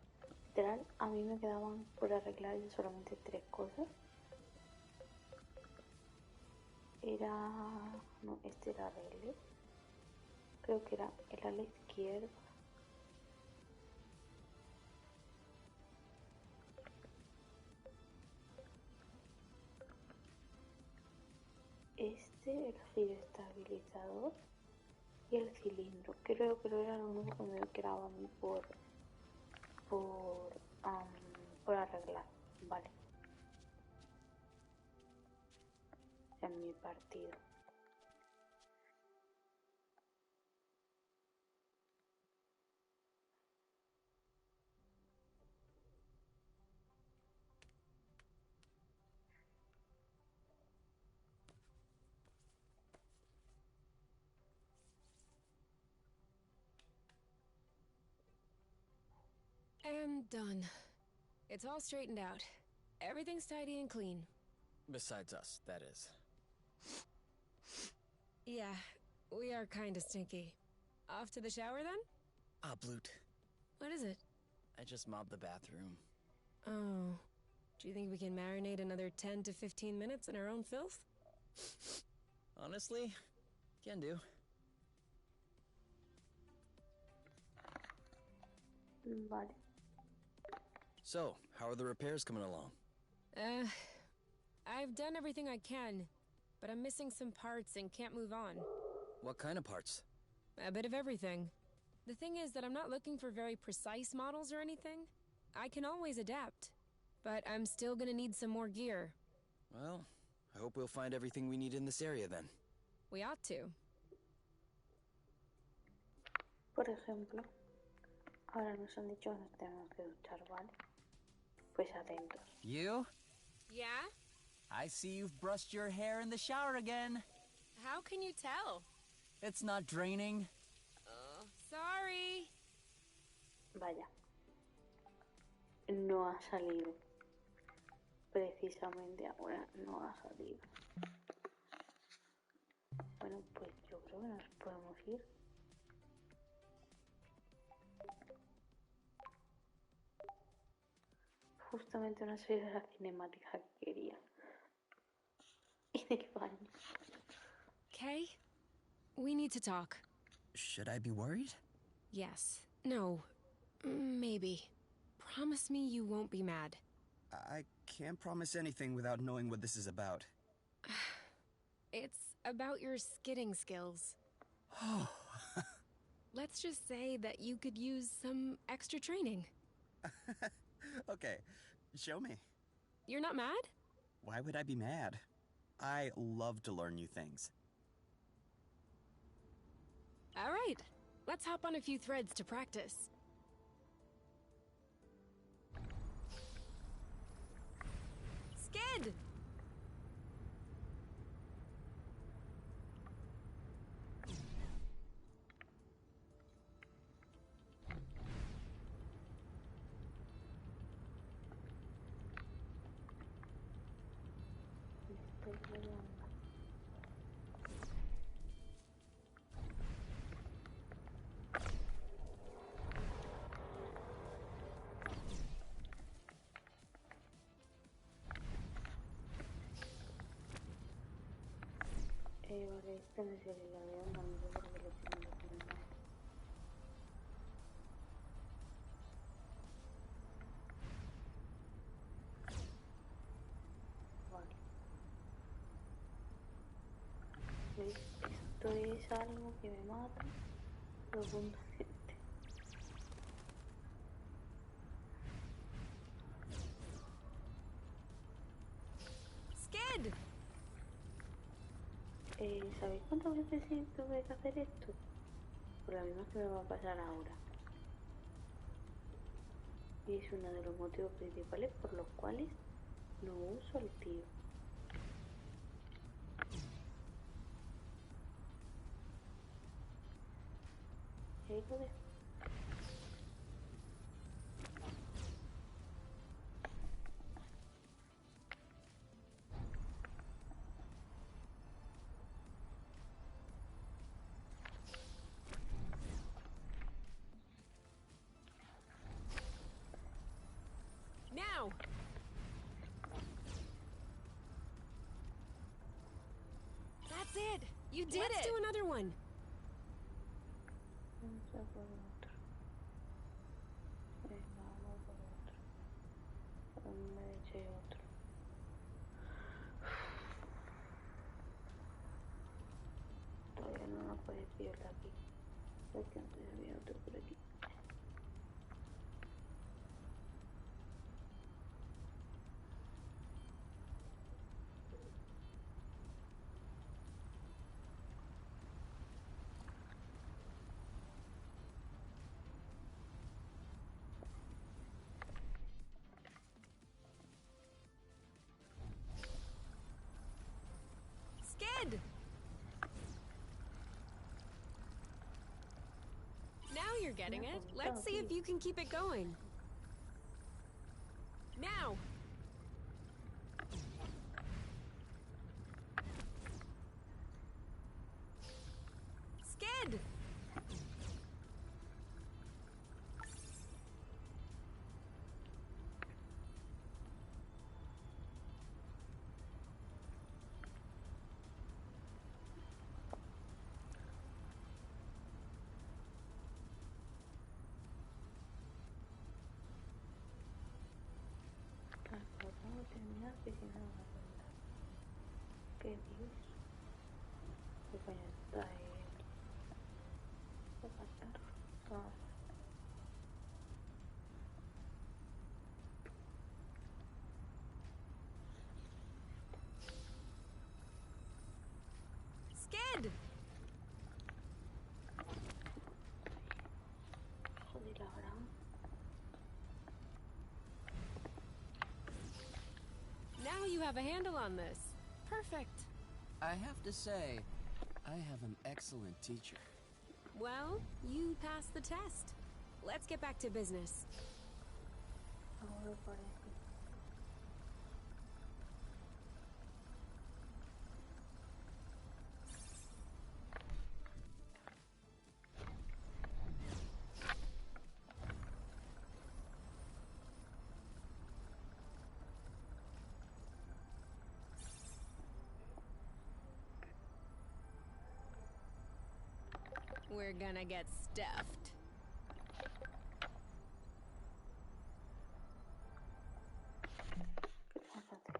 Literal, a mí me quedaban por arreglar solamente 3 cosas. Era... no, este era arregle. Creo que era el ala izquierda. Este, el giro estabilizador y el cilindro. Creo que era lo único que me quedaba a mí por arreglar. Vale. En mi partido. And done. It's all straightened out. Everything's tidy and clean. Besides us, that is. Yeah, we are kinda stinky. Off to the shower then? Ah, Bloot. What is it? I just mobbed the bathroom. Oh. Do you think we can marinate another 10 to 15 minutes in our own filth? Honestly, can do. Vale. So, how are the repairs coming along? I've done everything I can, but I'm missing some parts and can't move on. What kind of parts? A bit of everything. The thing is that I'm not looking for very precise models or anything. I can always adapt. But I'm still gonna need some more gear. Well, I hope we'll find everything we need in this area then. We ought to. Por ejemplo, ahora nos han dicho que nos tenemos que duchar, ¿vale? Pues atentos. You? Yeah? I see you've brushed your hair in the shower again. How can you tell? It's not draining. Oh, sorry. Vaya. No ha salido. Precisamente ahora no ha salido. Bueno, pues yo creo que nos podemos ir. Justamente una serie de la cinemática que quería. Y del baño. Kay, we need to talk. Should I be worried? Yes. No. Maybe. Promise me you won't be mad. I can't promise anything without knowing what this is about. It's about your skidding skills. Oh. Let's just say that you could use some extra training. Okay, show me. You're not mad? Why would I be mad? I love to learn new things. All right, let's hop on a few threads to practice. Skid! Estoy volando. Vale, esta no sería la de onda, no sé por qué le tengo que poner. Vale. ¿Veis? Esto es algo que me mata profundamente. Skid! ¿Sabéis cuántas veces sí tuve que hacer esto? Por la misma que me va a pasar ahora. Y es uno de los motivos principales por los cuales no uso el tiro. Y ahí lo dejo. Now! That's it! You did it! Let's do another one! Vamos a por otro. Venga, vamos por otro. ¿Dónde eché otro? Todavía no nos puede pillar de aquí. Porque antes había otro por aquí. Skid! Now you're getting it. Let's see if you can keep it going. Now! Skid! Lo tengo que terminar que si no me va a contar. ¿Qué dios? ¿Qué coño está ahí? ¿Qué pasa? Ah. Skid! Joder, ahora. Now you have a handle on this. Perfect. I have to say, I have an excellent teacher. Well, you passed the test. Let's get back to business. Ahora por aquí. We're gonna get stuffed. ¿Qué vamos a hacer?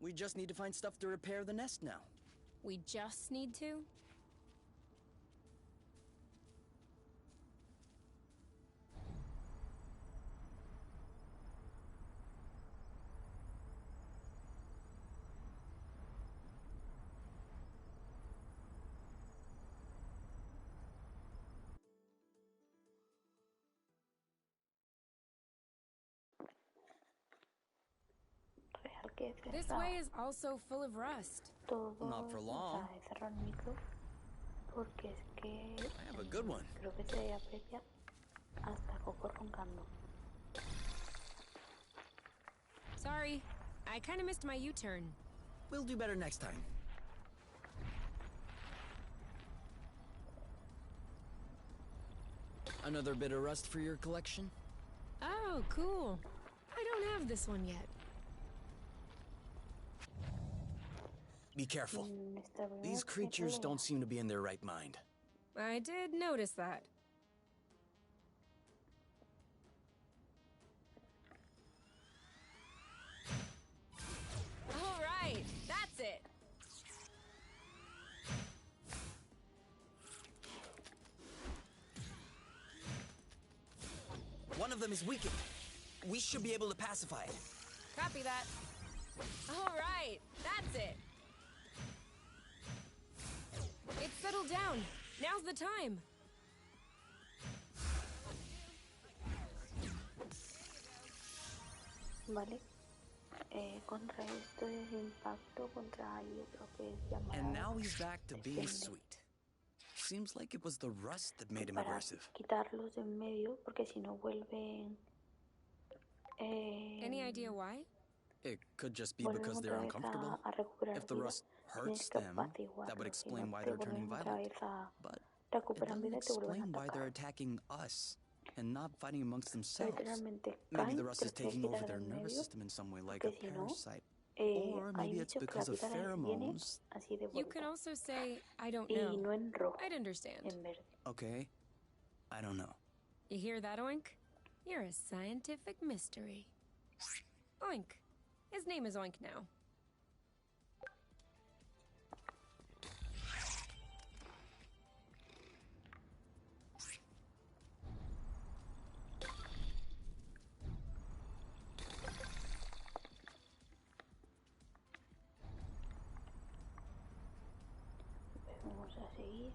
We just need to find stuff to repair the nest now. We just need to? Real que he This cerrado way is also full of rust. todo. Not for long. O sea, he cerrado el micro porque es que I have a good one. creo que se aprecia hasta Coco roncando. Sorry, I kind of missed my U-turn. We'll do better next time. Another bit of rust for your collection? Oh, cool. I don't have this one yet. Be careful. Nuestra primera These creatures pelea. don't seem to be in their right mind. I did notice that. All right, that's it. One of them is weakened. We should be able to pacify it. Copy that. All right, that's it. It's settled down. Now's the time. Vale. Contra esto es impacto, contra hay otro que es llamado. And now he's back to being Descende. sweet. Seems like it was the rust that made him Para aggressive. quitarlos de en medio porque si no vuelven. Any idea why? It could just be Vuelven because they're otra vez uncomfortable. a recuperar If the vida. rust Tienes hurts que them, that apaciguarlos, would si no explain why te they're turning vuelven otra violent. vez a But it recuperan doesn't vida y te vuelven a explain why they're atacar. attacking us and not fighting amongst themselves. Literalmente Maybe caen, the rust te is los tienes taking que over quitar their de en nervous medio system in some way, like a porque si no, parasite. hay Or maybe it's bichos que la because of picada les viene pheromones. así de You vuelta. can also say, I don't Y know. no en rojo, I'd understand. en verde. Okay, I don't know. You hear that, Oink? You're a scientific mystery. Oink. His name is Oink now. Vamos a seguir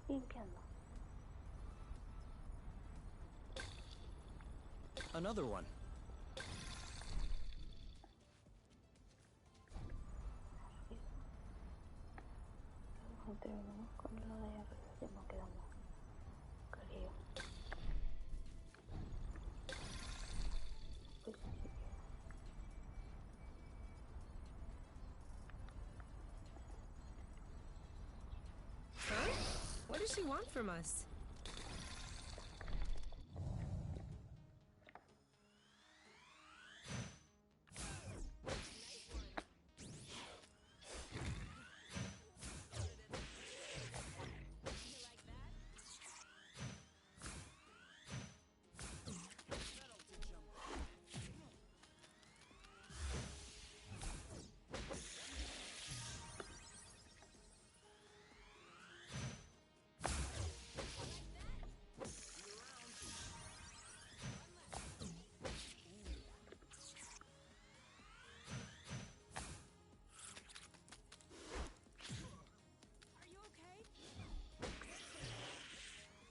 limpiando. Another one. Luego terminamos con lo de arriba y nos quedamos, creo. Pues sí. Huh? What does she want from us?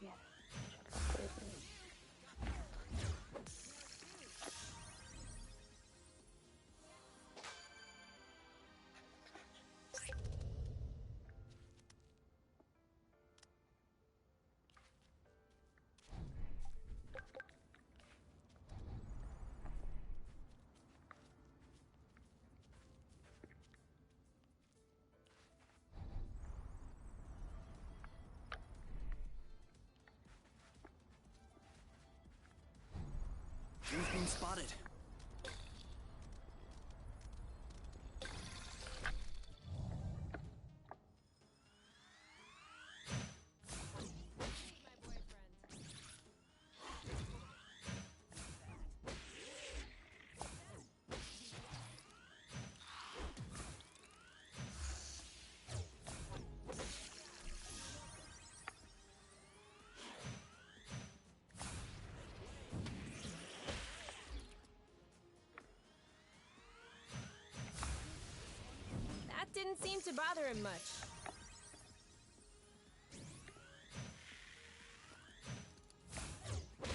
Mierda, yo lo puedo tener. We've been spotted. didn't seem to bother him much.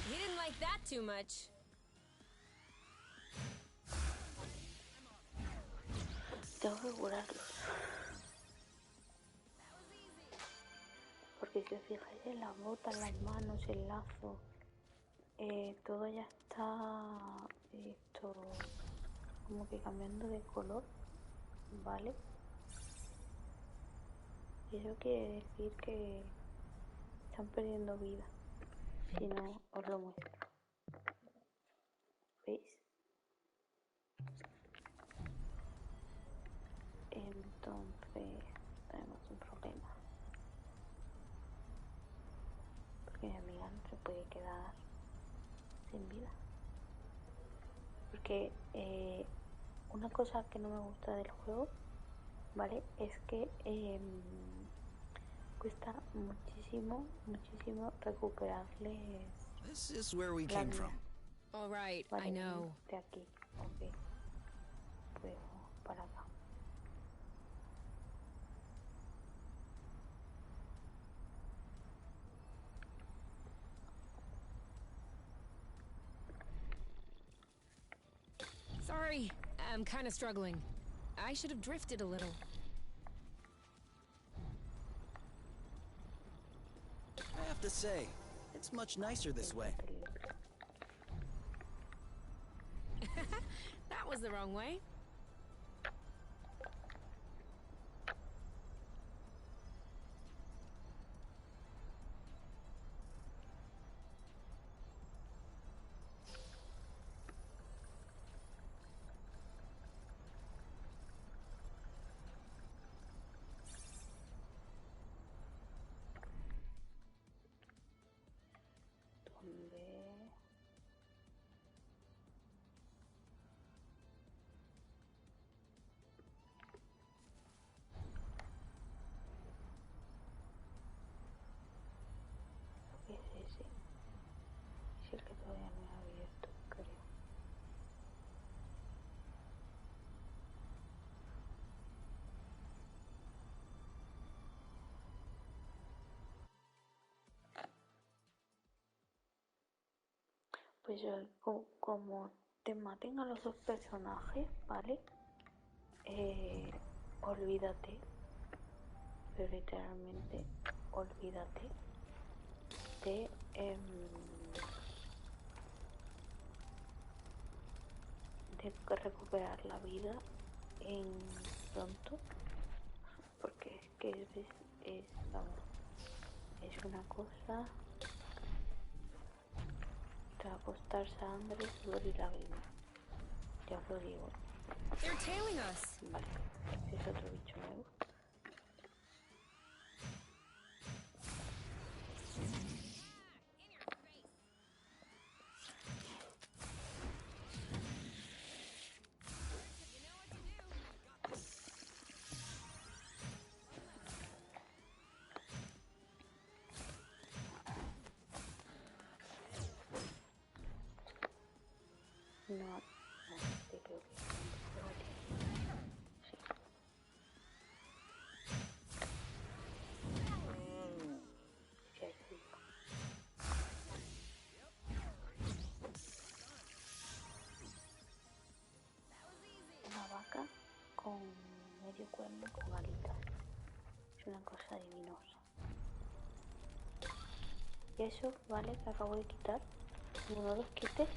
He didn't like that too much. Tengo que curarlos. Porque si os fijáis en las botas, las manos, el lazo, todo ya está esto como que cambiando de color, ¿vale? Y eso quiere decir que están perdiendo vida. Si no, os lo muestro. ¿Veis? Entonces tenemos un problema. Porque mi amiga no se puede quedar sin vida. Porque una cosa que no me gusta del juego, ¿vale? Es que cuesta muchísimo recuperarles This is where we la came vida. from. All right, Vale, I know. de aquí, ok. Pues para acá. Sorry, I'm kind of struggling. I should have drifted a little. I have to say, it's much nicer this way. That was the wrong way. ¿Dónde? ¿Qué es ese? Es el que todavía no he abierto, creo. Pues como te maten a los dos personajes, ¿vale? Olvídate, pero literalmente olvídate de recuperar la vida en pronto, porque es que vamos, es una cosa, te va a costar sangre, sudor y lágrimas, ya os lo digo. They're tailing us. Vale, este es otro bicho nuevo. No, este creo que sí. Sí, ahí te digo. Una vaca con medio cuerno con alitas. Es una cosa divinosa. Y eso, vale, que acabo de quitar. Como no los quites,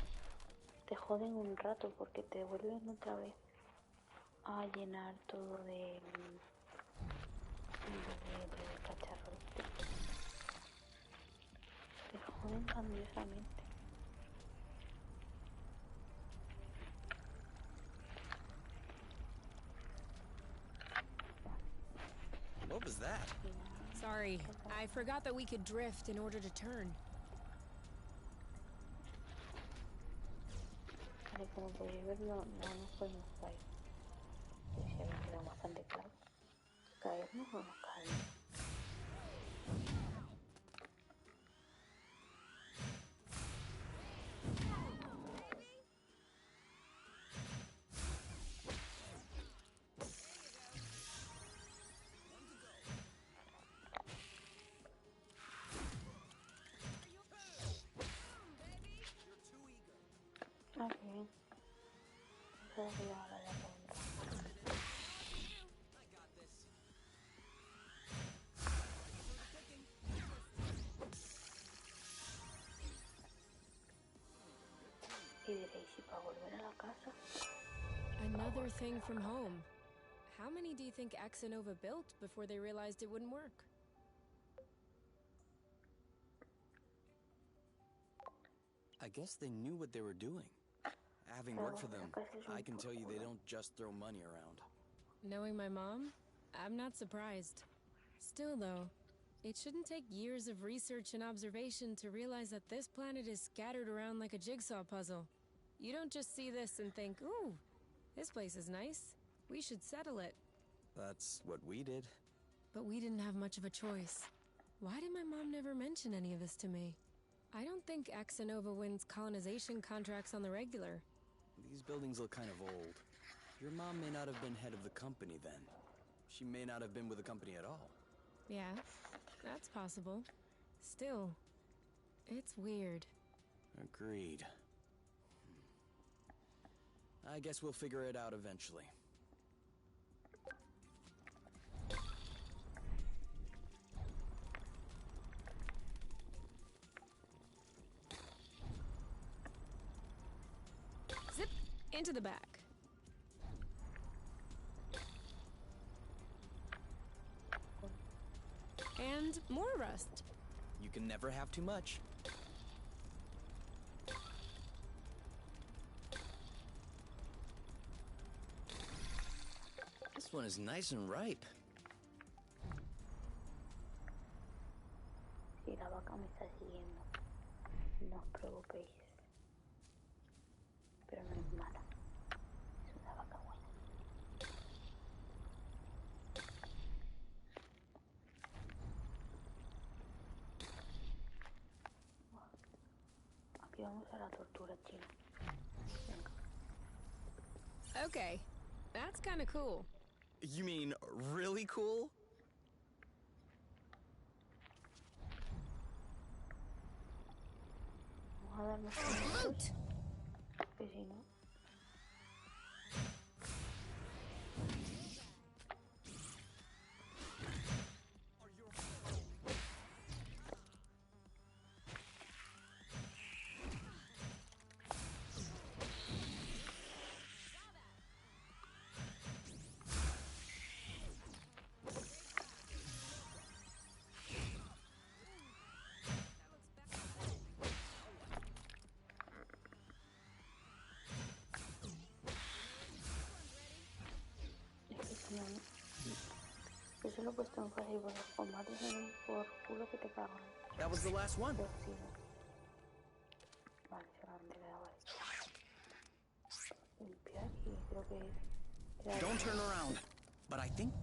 te joden un rato porque te vuelven otra vez a llenar todo de cacharro este. Te joden grandiosamente. What was that? Sorry, I forgot that we could drift in order to turn. Vale, como podéis ver, no nos podemos caer. Y se me queda bastante claro. ¿Caernos o no caernos? pensaba que iba a la pregunta. Y diréis, ¿y para volver a la casa? Another thing from home. How many do you think Axanova built before they realized it wouldn't work? I guess they knew what they were doing. Having worked for them, I can tell you they don't just throw money around. Knowing my mom, I'm not surprised. Still, though, it shouldn't take years of research and observation to realize that this planet is scattered around like a jigsaw puzzle. You don't just see this and think, ooh, this place is nice. We should settle it. That's what we did. But we didn't have much of a choice. Why did my mom never mention any of this to me? I don't think Axanova wins colonization contracts on the regular. These buildings look kind of old. Your mom may not have been head of the company then. She may not have been with the company at all. Yeah, that's possible. Still, it's weird. Agreed. I guess we'll figure it out eventually. Zip! Into the back. And more rust. You can never have too much. This one is nice and ripe. Sí, la vaca me está siguiendo. No os preocupéis. Pero no es mala. Es una vaca buena. Aquí vamos a la tortura china. Venga. Okay, that's kind of cool. You mean really cool? Vamos a darnos un que si no. Eso lo he puesto en fácil por los combates por culo que te cagan. That was the last one. Pero sí. Vale, solamente quedaba esto. Limpiar y creo que era Don't turn around. But I think...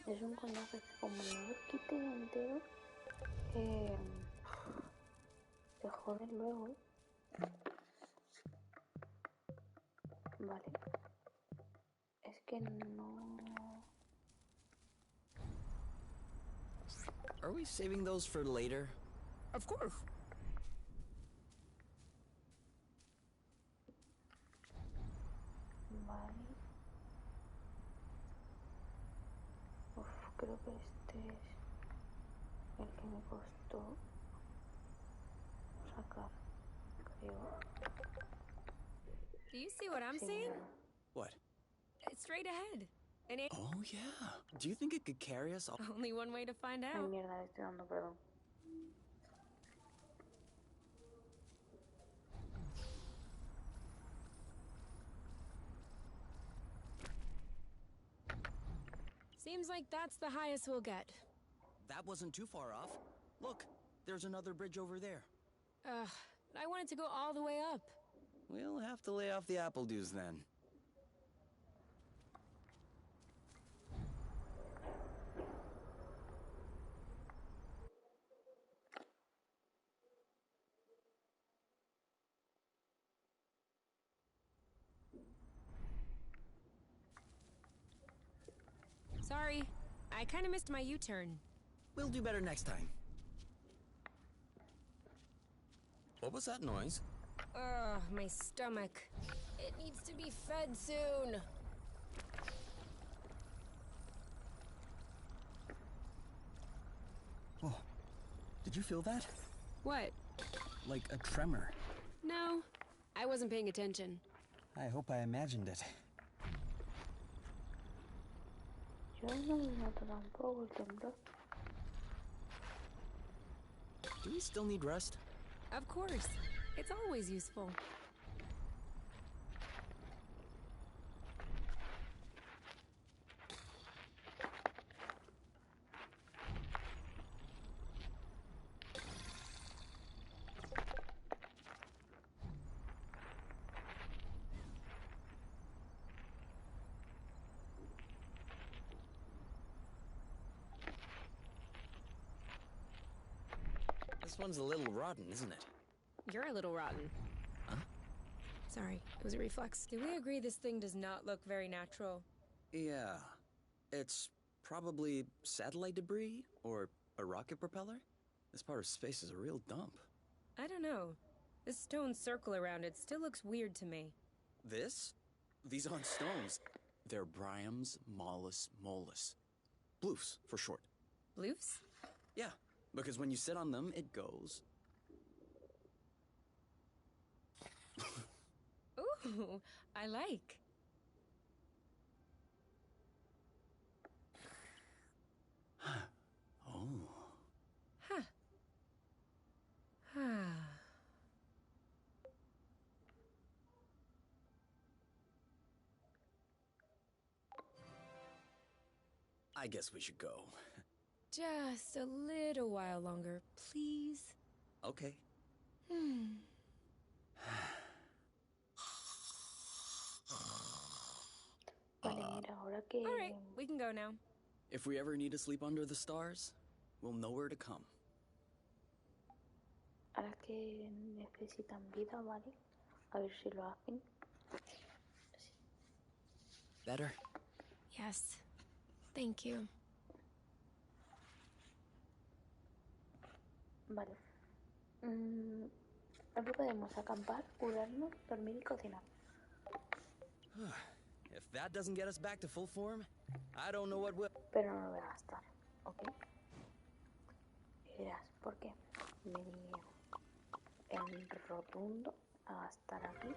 Es un conazo que como no lo quite entero, se jode luego. Vale. Es que no... Are we saving those for later? Of course. Vale. Uf, creo que este es el que me costó sacar, creo. Do you see what I'm Sí, seeing? mira. What? It's straight ahead. And it Oh, yeah. Do you think it could carry us all? only one way to find Ay, out. mierda, le estoy dando, perdón. Seems like that's the highest we'll get. that wasn't too far off. Look, there's another bridge over there. Ugh, I wanted to go all the way up. We'll have to lay off the apple dues then. Sorry, I kind of missed my U-turn. We'll do better next time. What was that noise? Ugh, my stomach. It needs to be fed soon. Oh, did you feel that? What? Like a tremor. No, I wasn't paying attention. I hope I imagined it. Yo no noto tampoco el temblor. Do we still need rest? Of course. It's always useful. This one's a little rotten, isn't it? You're a little rotten. Huh? Sorry, it was a reflex. Do we agree this thing does not look very natural? Yeah. It's probably satellite debris or a rocket propeller. This part of space is a real dump. I don't know. This stone circle around it still looks weird to me. This? These aren't stones. They're Bryums mollis mollis. Bloofs, for short. Bloofs? Yeah, because when you sit on them, it goes. Ooh, I like. Oh. Huh. I guess we should go. Just a little while longer, please. Okay. Vale, mira, ahora que... All right, we can go now. If we ever need to sleep under the stars, we'll know where to come. Ahora que necesitan vida, ¿vale? A ver si lo hacen. Better? Yes. Thank you. Vale. Aquí podemos acampar, curarnos, dormir y cocinar. If that doesn't get us back to full form, I don't know what will. Pero no lo voy a gastar, ¿ok? Y dirás, ¿por qué? Me niego en rotundo a gastar aquí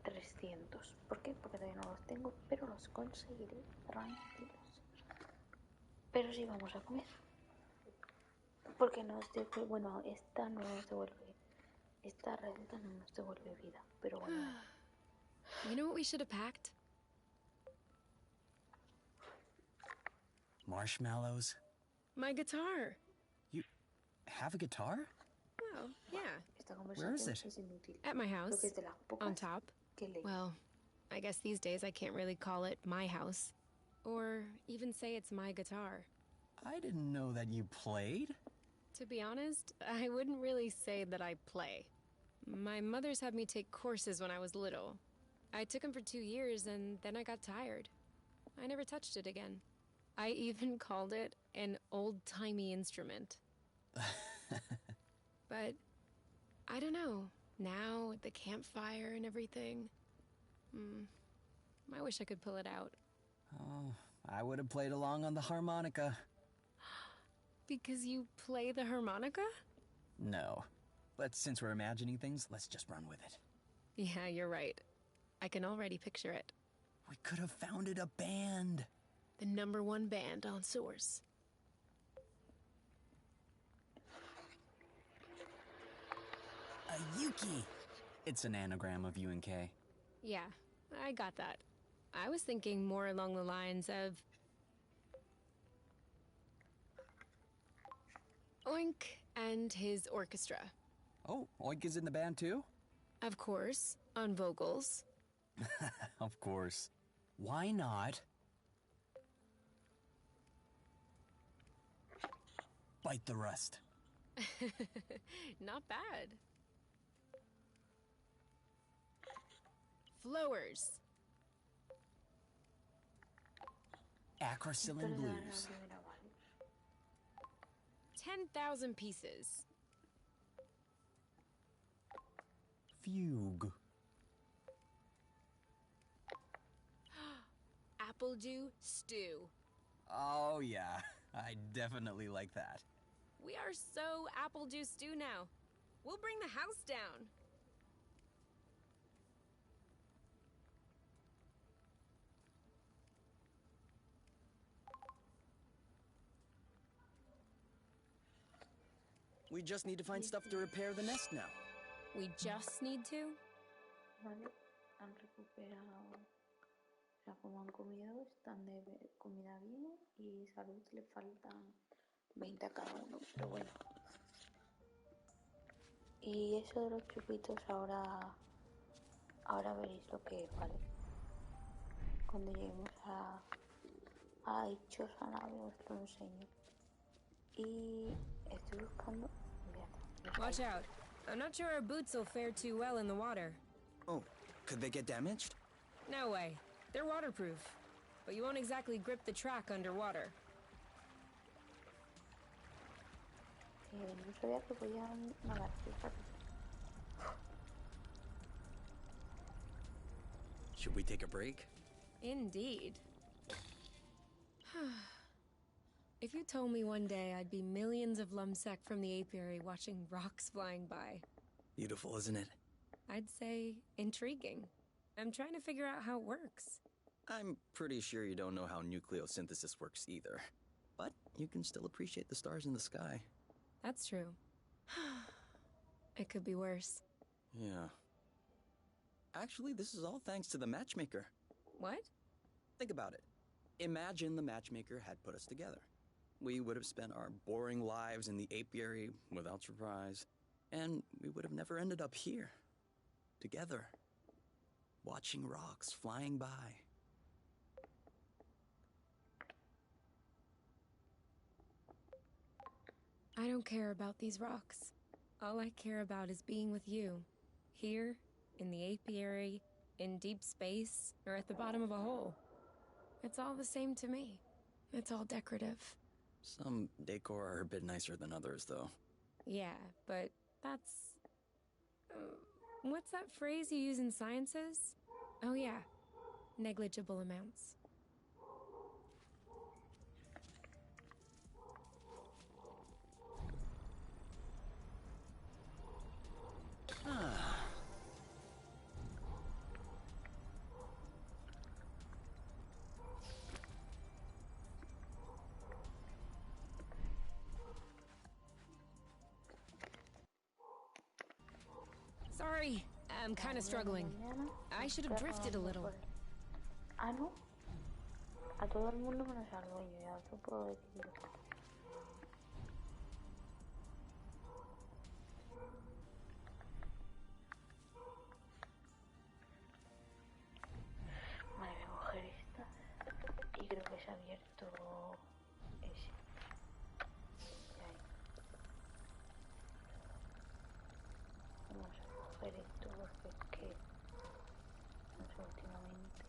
300. ¿Por qué? Porque todavía no los tengo, pero los conseguiré, tranquilos. Pero sí vamos a comer. Porque nos devuelve, bueno, esta no nos devuelve, esta receta no nos devuelve vida, pero bueno. You know what we should have packed? Marshmallows? My guitar. You have a guitar? Well, yeah. Esta Where is conversación it? es inútil. At my Creo house. que es de las On pocas top. que leo. Well, I guess these days I can't really call it my house. Or even say it's my guitar. I didn't know that you played. To be honest, I wouldn't really say that I play. My mother's had me take courses when I was little. I took them for 2 years and then I got tired. I never touched it again. I even called it an old-timey instrument. But I don't know. Now, with the campfire and everything, I wish I could pull it out. Oh, I would have played along on the harmonica. Because you play the harmonica? No. But since we're imagining things, let's just run with it. Yeah, you're right. I can already picture it. We could have founded a band. The #1 band on Source. A Yuki. It's an anagram of U and K. Yeah, I got that. I was thinking more along the lines of Oink and his orchestra. Oh, Oink is in the band too? Of course, on vocals. Of course. Why not? Bite the rust. Not bad. Flowers. Acrocillin blues. 10,000 pieces. Fugue. Apple dew stew. Oh yeah, I definitely like that. We are so apple juice stew now. We'll bring the house down. We just need to find stuff to repair the nest now. We just need to? Vale, han recuperado, o sea, como han comido, están de comida bien y salud le faltan 20 a cada uno, pero bueno. Y eso de los chupitos ahora veréis lo que es, ¿vale? Cuando lleguemos a la dichosa nave os lo enseño. Y estoy buscando... Mierda. Watch out. I'm not sure our boots will fare too well in the water. Oh, could they get damaged? No way. They're waterproof. But you won't exactly grip the track underwater. No sabía que podían nadar, fíjate. Should we take a break? Indeed. If you told me one day I'd be millions of lumsec from the apiary watching rocks flying by, Beautiful, isn't it? I'd say intriguing. I'm trying to figure out how it works. I'm pretty sure you don't know how nucleosynthesis works either. But you can still appreciate the stars in the sky. That's true. It could be worse. Yeah. Actually, this is all thanks to the matchmaker. What? Think about it. Imagine the matchmaker had put us together. We would have spent our boring lives in the apiary without surprise, and we would have never ended up here, together, watching rocks flying by. I don't care about these rocks. All I care about is being with you. Here, in the apiary, in deep space, or at the bottom of a hole. It's all the same to me. It's all decorative. Some decor are a bit nicer than others, though. Yeah, but that's... what's that phrase you use in sciences? Oh yeah, negligible amounts. Sorry, I'm kind of struggling. I should have drifted a little. Ah, no. A todo el mundo menos al dueño, ya os lo puedo decir. Vale, voy a coger esta. Y creo que se ha abierto ese. Y ahí. Vamos a coger esto porque es que no sé últimamente.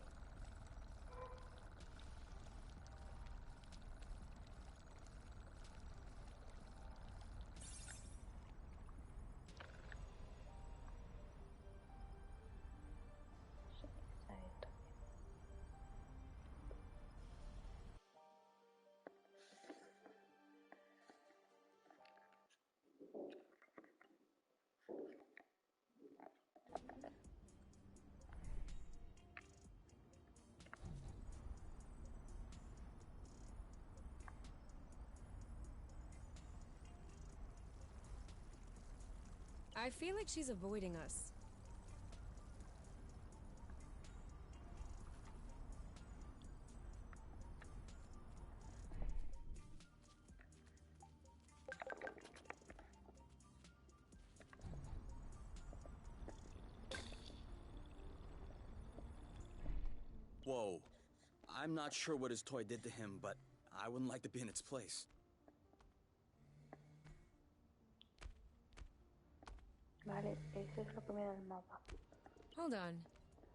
Sí, está esto. I feel like she's avoiding us. I'm not sure what his toy did to him, but I wouldn't like to be in its place. Vale, eso es lo que me da el mapa. Hold on.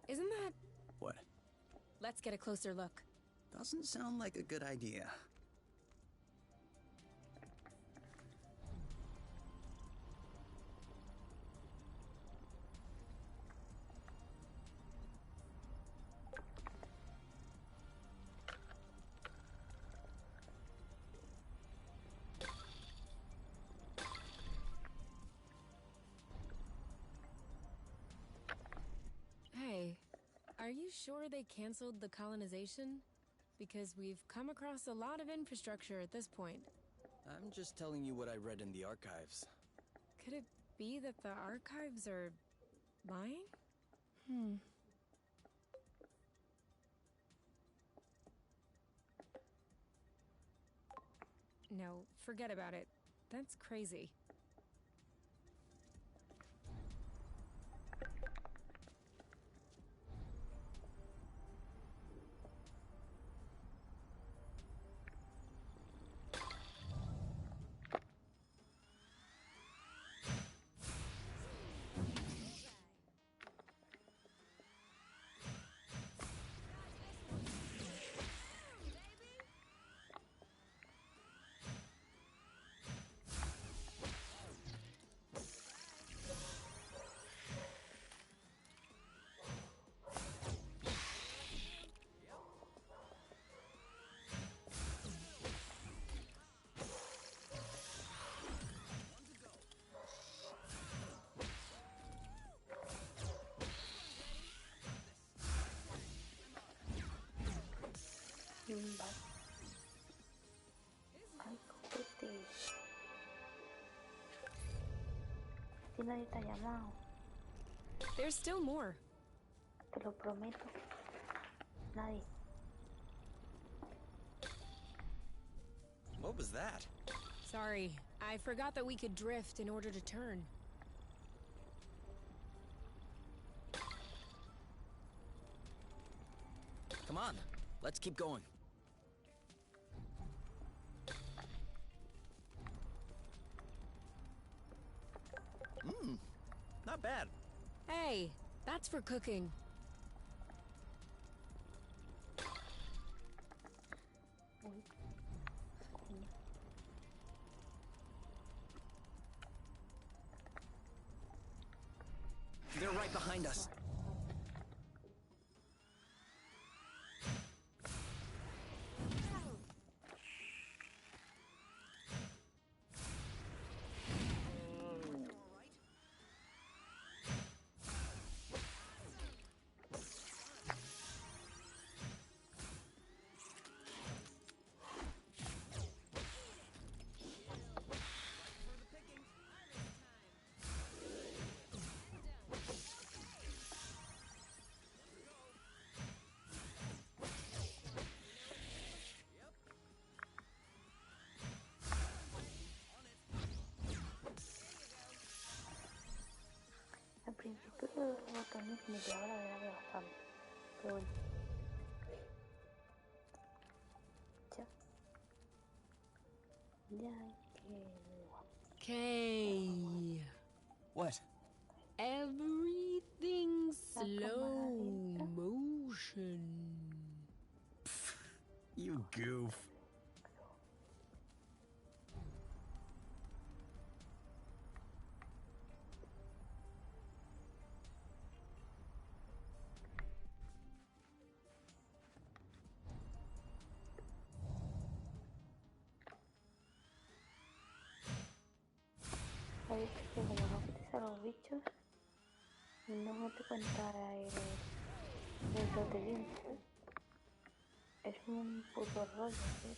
Isn't that... What? Let's get a closer look. Doesn't sound like a good idea. Hey, are you sure they canceled the colonization? Because we've come across a lot of infrastructure at this point. I'm just telling you what I read in the archives. Could it be that the archives are lying? No, forget about it. That's crazy. Vale. Ay, copete. A ti nadie te ha llamado. There's still more. Te lo prometo. Nadie. What was that? Sorry, I forgot that we could drift in order to turn. Come on, let's keep going. Not bad. Hey, that's for cooking. Uy. They're right behind us. Al principio de los botones me quedaba la verdad que bastante. Pero bueno. Ya. Ya que... Okay. What? Everything La cámara slow lenta. motion. You goof. Sabes que como no quites a los bichos, no te contará el hotelín. Es un puto rollo, ¿sí?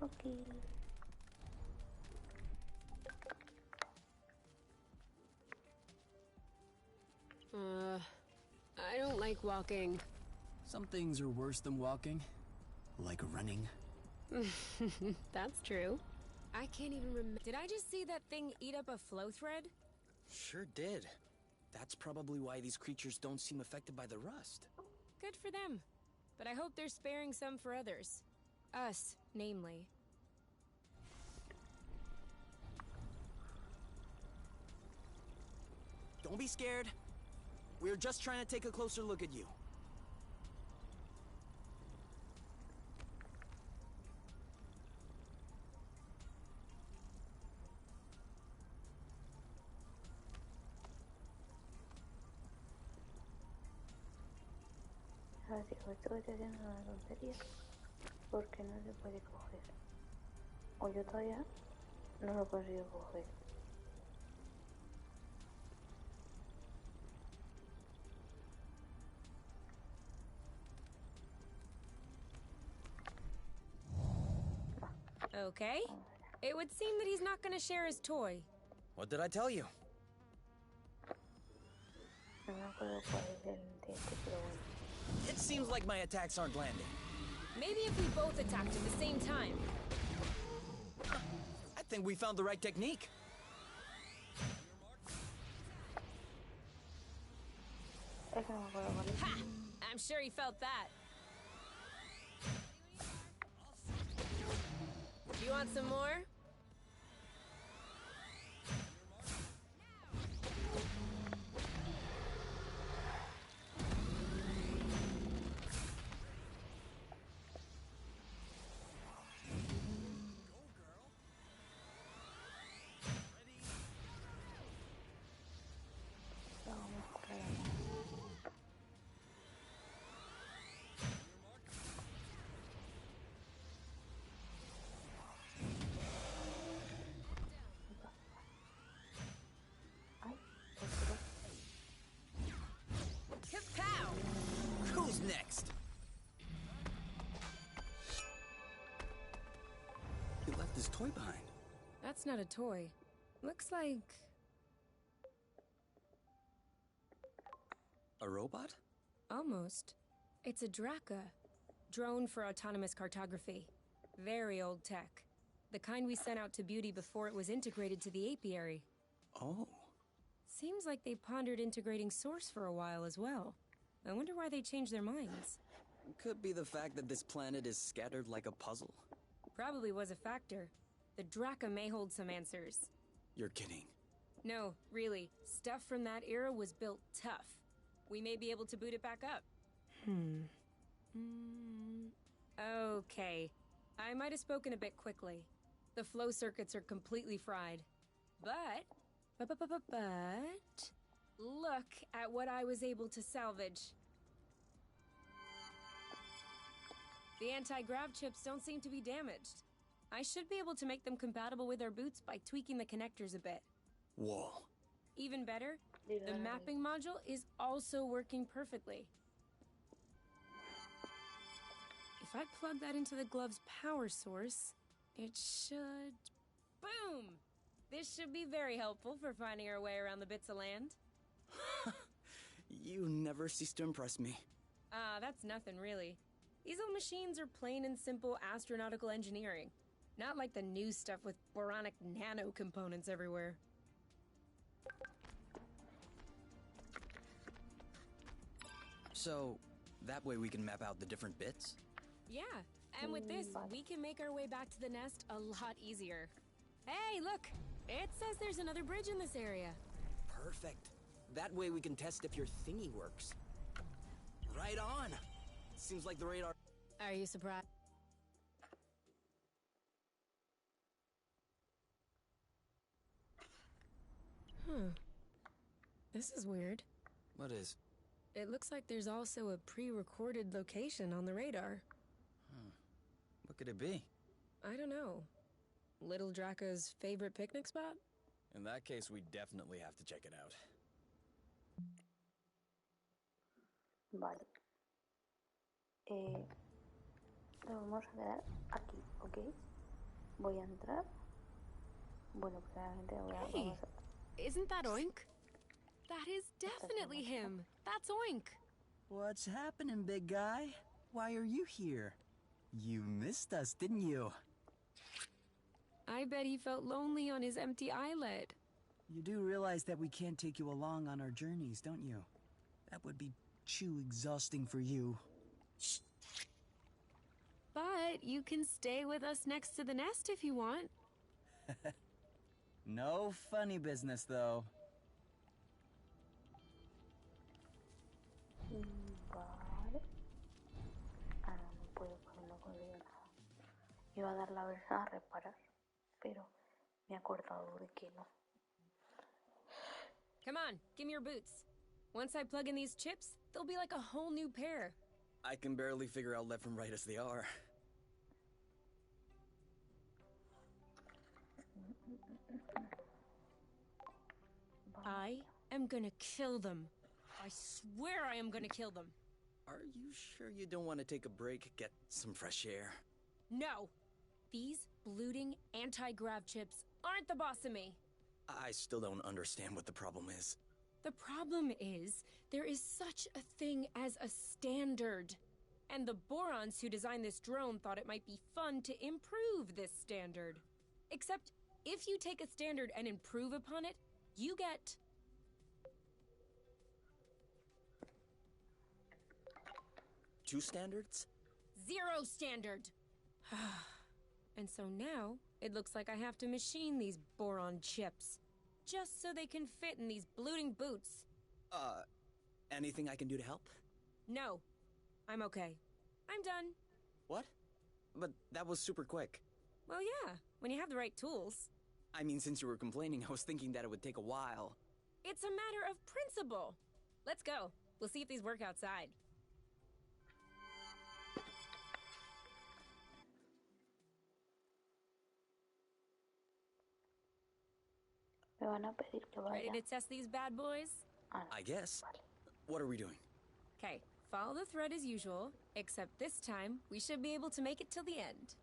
Ok. I don't like walking. Some things are worse than walking, like running. That's true. I can't even remember. Did I just see that thing eat up a flow thread? Sure did. That's probably why these creatures don't seem affected by the rust. Good for them. But I hope they're sparing some for others. Us, namely. Don't be scared. We're just trying to take a closer look at you. A ver, digo, esto que estoy haciendo es una tontería. Porque no se puede coger. O yo todavía no lo consigo coger. Okay. It would seem that he's not gonna share his toy. What did I tell you? No me acuerdo cuál es el de este, pero bueno. It seems like my attacks aren't landing. Maybe if we both attacked at the same time. I think we found the right technique. Es que no me acuerdo cuál es. Ha! I'm sure he felt that. You want some more? No me acuerdo. Ay, Kapow! Who's next? He left his toy behind. That's not a toy. Looks like... A robot? almost. It's a Draka. Drone for autonomous cartography. Very old tech. The kind we sent out to Beauty before it was integrated to the apiary. Oh. Seems like they pondered integrating Source for a while as well. I wonder why they changed their minds. Could be the fact that this planet is scattered like a puzzle. Probably was a factor. The Draka may hold some answers. You're kidding. No, really. Stuff from that era was built tough. We may be able to boot it back up. Okay. I might have spoken a bit quickly. The flow circuits are completely fried. But look at what I was able to salvage. The anti-grav chips don't seem to be damaged. I should be able to make them compatible with our boots by tweaking the connectors a bit. Whoa. Even better, the mapping module is also working perfectly. If I plug that into the glove's power source, it should... Boom! This should be very helpful for finding our way around the bits of land. You never cease to impress me. That's nothing really. These old machines are plain and simple astronautical engineering. Not like the new stuff with boronic nano components everywhere. So, that way we can map out the different bits? Yeah, and with this, we can make our way back to the nest a lot easier. Hey, look! It says there's another bridge in this area. Perfect. That way we can test if your thingy works. Right on! Seems like the radar... Are you surprised? This is weird. What is? It looks like there's also a pre-recorded location on the radar. What could it be? I don't know. Little Draka's favorite picnic spot? In that case, we definitely have to check it out. Vale. Lo vamos a quedar aquí, ¿ok? Voy a entrar. Bueno, primeramente voy a... Hey, vamos a- isn't that Oink? That is definitely him. That's Oink. What's happening, big guy? Why are you here? You missed us, didn't you? I bet he felt lonely on his empty islet. You do realize that we can't take you along on our journeys, don't you? That would be too exhausting for you. But you can stay with us next to the nest if you want. No funny business, though. Vale. Ah, no, no puedo porque no consigo nada. Iba a dar la verdad a reparar, pero me he acordado de que no. Come on, give me your boots. Once I plug in these chips, they'll be like a whole new pair. I can barely figure out left from right as they are. I am gonna kill them. I swear I am gonna kill them. Are you sure you don't want to take a break, get some fresh air? No! These bloating anti-grav chips aren't the boss of me. I still don't understand what the problem is. The problem is, there is such a thing as a standard. And the Borons who designed this drone thought it might be fun to improve this standard. Except, if you take a standard and improve upon it, you get... Two standards? Zero standard! And so now, it looks like I have to machine these boron chips. Just so they can fit in these bloating boots. Anything I can do to help? No. I'm okay. I'm done. What? But that was super quick. Well, yeah, when you have the right tools. I mean, since you were complaining, I was thinking that it would take a while. It's a matter of principle. Let's go. We'll see if these work outside. Me van a pedir que vaya. Ready to test these bad boys? Ah, no. I guess. Vale. What are we doing? Okay, follow the thread as usual, except this time, we should be able to make it till the end.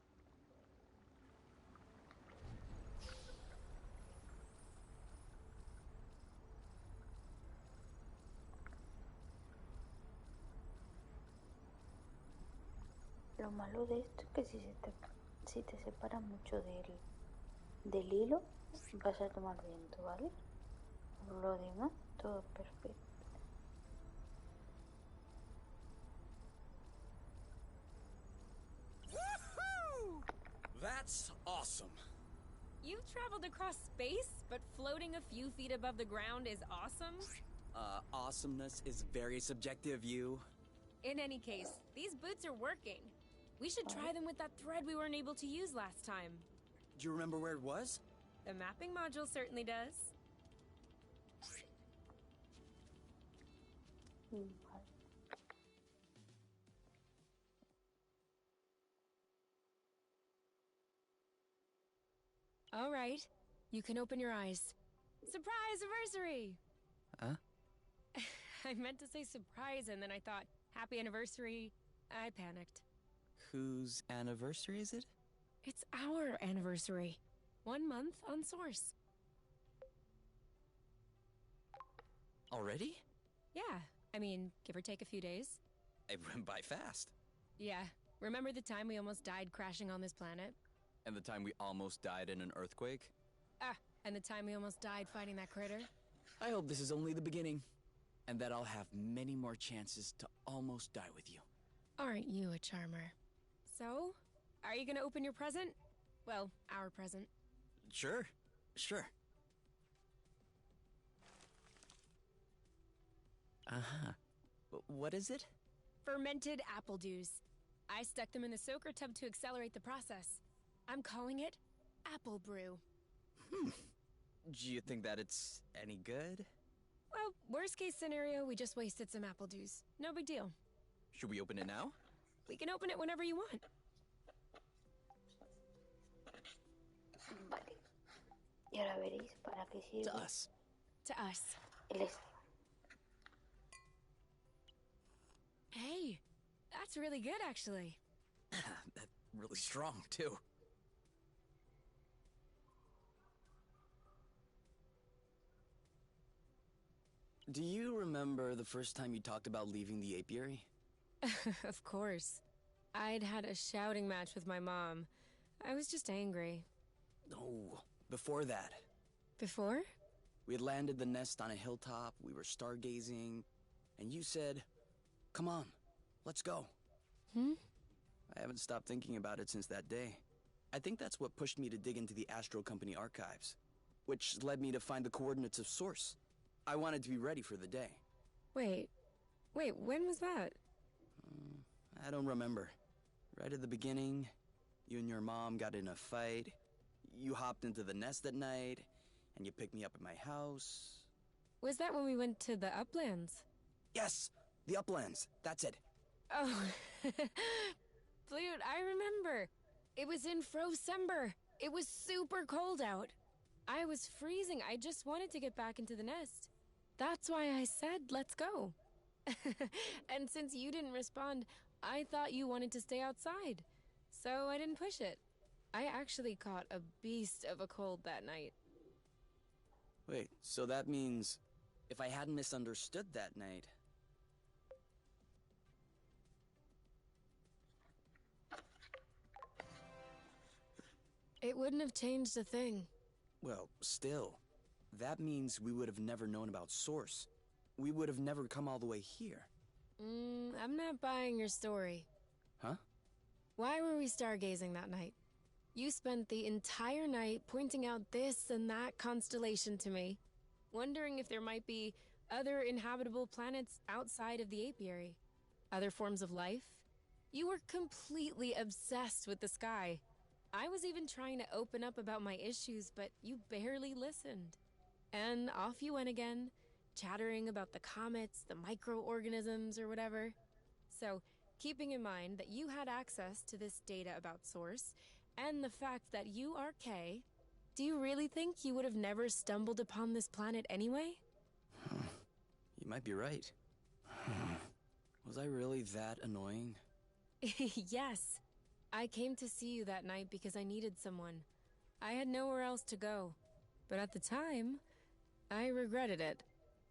Lo malo de esto es que si te separas mucho del hilo, vas a tomar viento, ¿vale? Por lo demás, todo perfecto. Woohoo! That's awesome. You've traveled across space, but floating a few feet above the ground is awesome? Awesomeness is very subjective, you. In any case, these boots are working. We should try them with that thread we weren't able to use last time. Do you remember where it was? The mapping module certainly does. Vale. All right, you can open your eyes. Surprise anniversary! Huh? I meant to say surprise and then I thought, happy anniversary. I panicked. Whose anniversary is it? It's our anniversary. 1 month on Source. Already? Yeah, I mean, give or take a few days. It went by fast. Yeah, remember the time we almost died crashing on this planet? And the time we almost died in an earthquake? Ah, and the time we almost died fighting that critter? I hope this is only the beginning, and that I'll have many more chances to almost die with you. Aren't you a charmer? So, are you gonna open your present? Well, our present. Sure. Uh-huh. What is it? Fermented apple dews. I stuck them in the soaker tub to accelerate the process. I'm calling it Apple Brew. Do you think that it's any good? Well, worst case scenario, we just wasted some apple dews. No big deal. Should we open it now? We can open it whenever you want. Vale. Y ahora veréis para qué sirve To us. To us. el este. Hey, that's really good, actually. That's really strong, too. Do you remember the first time you talked about leaving the apiary? Of course. I'd had a shouting match with my mom. I was just angry. No, before that. Before? We had landed the nest on a hilltop, we were stargazing, and you said, "Come on, let's go." I haven't stopped thinking about it since that day. I think that's what pushed me to dig into the Astro Company archives, which led me to find the coordinates of Source. I wanted to be ready for the day. Wait, when was that? I don't remember. Right at the beginning, you and your mom got in a fight. You hopped into the nest at night, and you picked me up at my house. Was that when we went to the Uplands? Yes, the Uplands. That's it. Oh, dude, I remember. It was in Frocember. It was super cold out. I was freezing. I just wanted to get back into the nest. That's why I said, let's go. And since you didn't respond, I thought you wanted to stay outside. So I didn't push it. I actually caught a beast of a cold that night. Wait, so that means if I hadn't misunderstood that night... It wouldn't have changed a thing. Well, still, that means we would have never known about Source. We would have never come all the way here. I'm not buying your story. Huh? Why were we stargazing that night? You spent the entire night pointing out this and that constellation to me, wondering if there might be other inhabitable planets outside of the apiary. Other forms of life? You were completely obsessed with the sky. I was even trying to open up about my issues, but you barely listened. And off you went again, chattering about the comets, the microorganisms, or whatever. So, keeping in mind that you had access to this data about Source, and the fact that you are Kay, do you really think you would have never stumbled upon this planet anyway? You might be right. Was I really that annoying? Yes. I came to see you that night because I needed someone. I had nowhere else to go. But at the time, I regretted it.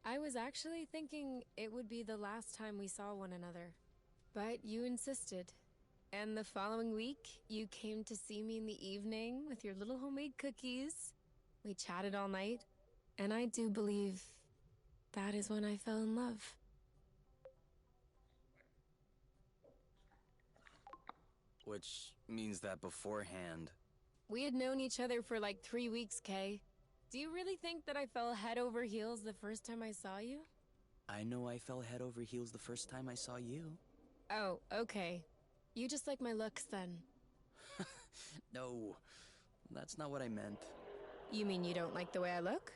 I was actually thinking it would be the last time we saw one another. But you insisted. And the following week, you came to see me in the evening with your little homemade cookies. We chatted all night. And I do believe that is when I fell in love. Which means that beforehand... We had known each other for like 3 weeks, Kay. Do you really think that I fell head over heels the first time I saw you? I know I fell head over heels the first time I saw you. Oh, okay. You just like my looks then. No, that's not what I meant. You mean you don't like the way I look?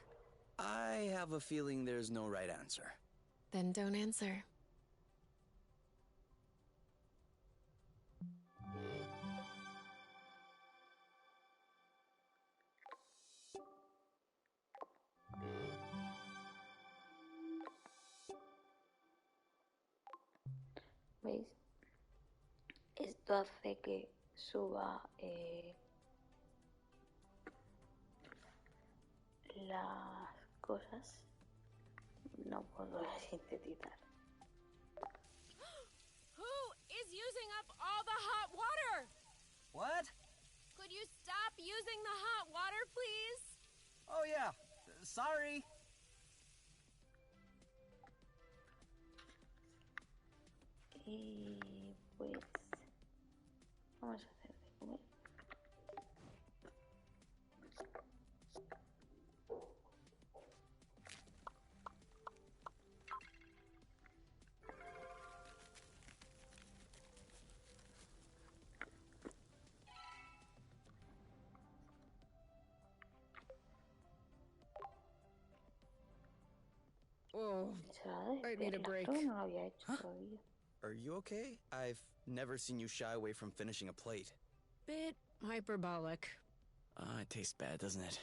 I have a feeling there's no right answer. Then don't answer. ¿Veis? Esto hace que suba las cosas. No puedo sintetizar. Who is using up all the hot water? What? Could you stop using the hot water, please? Oh, yeah. Sorry. Y pues vamos a hacer de comer. Oh, Ensalada de I need a perlas, break. creo que no lo había hecho todavía. Are you okay? I've never seen you shy away from finishing a plate. bit hyperbolic. It tastes bad, doesn't it?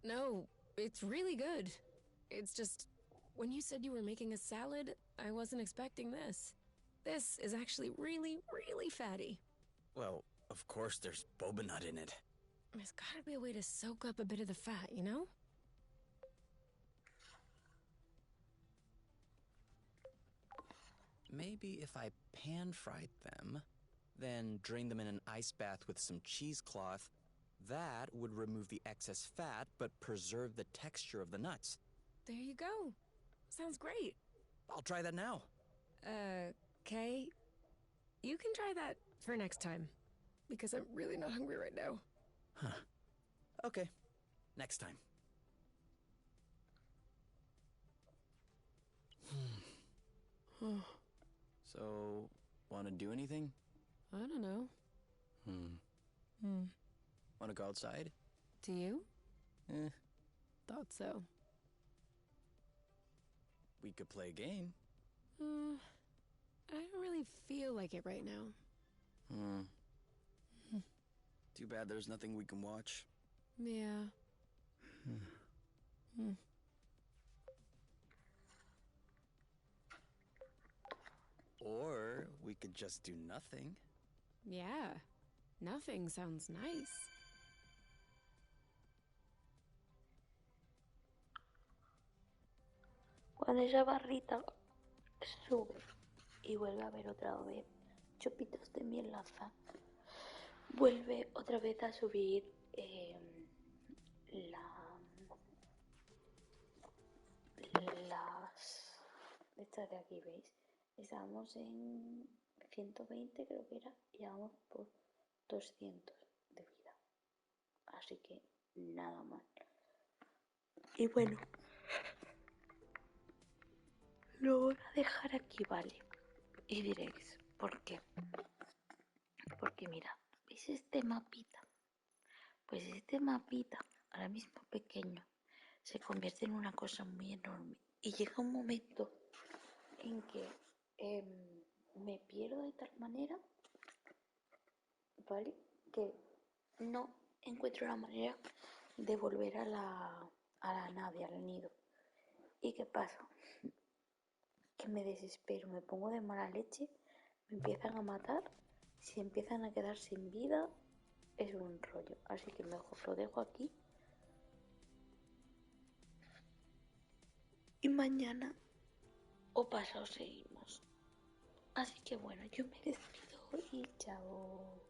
No, it's really good. It's just, when you said you were making a salad, I wasn't expecting this. This is actually really, really fatty. Well, of course there's boba nut in it. There's gotta be a way to soak up a bit of the fat, you know? maybe if I pan-fried them, then drain them in an ice bath with some cheesecloth, that would remove the excess fat but preserve the texture of the nuts. There you go. Sounds great. I'll try that now. Kay, you can try that for next time, because I'm really not hungry right now. Huh. Okay, next time. So, wanna do anything? I don't know. Wanna go outside? Do you? Eh, Thought so. we could play a game. I don't really feel like it right now. Too bad there's nothing we can watch. Yeah. Or we could just do nothing. Yeah. Nothing sounds nice. Cuando esa barrita sube y vuelve a ver otra vez chupitos de miel laza, vuelve otra vez a subir las... Estas de aquí, ¿veis? Estábamos en 120 creo que era y vamos por 200 de vida. Así que nada mal. Y bueno, lo voy a dejar aquí, ¿vale? Y diréis, ¿por qué? Porque mira, ¿veis este mapita? Pues este mapita, ahora mismo pequeño, se convierte en una cosa muy enorme. Y llega un momento en que me pierdo de tal manera, ¿vale? Que no encuentro la manera de volver a la nave, al nido. ¿Y qué pasa? Que me desespero, me pongo de mala leche, me empiezan a matar, si empiezan a quedar sin vida, es un rollo. Así que mejor lo dejo aquí. Y mañana o pasado seguimos. Así que bueno, yo me despido y chao.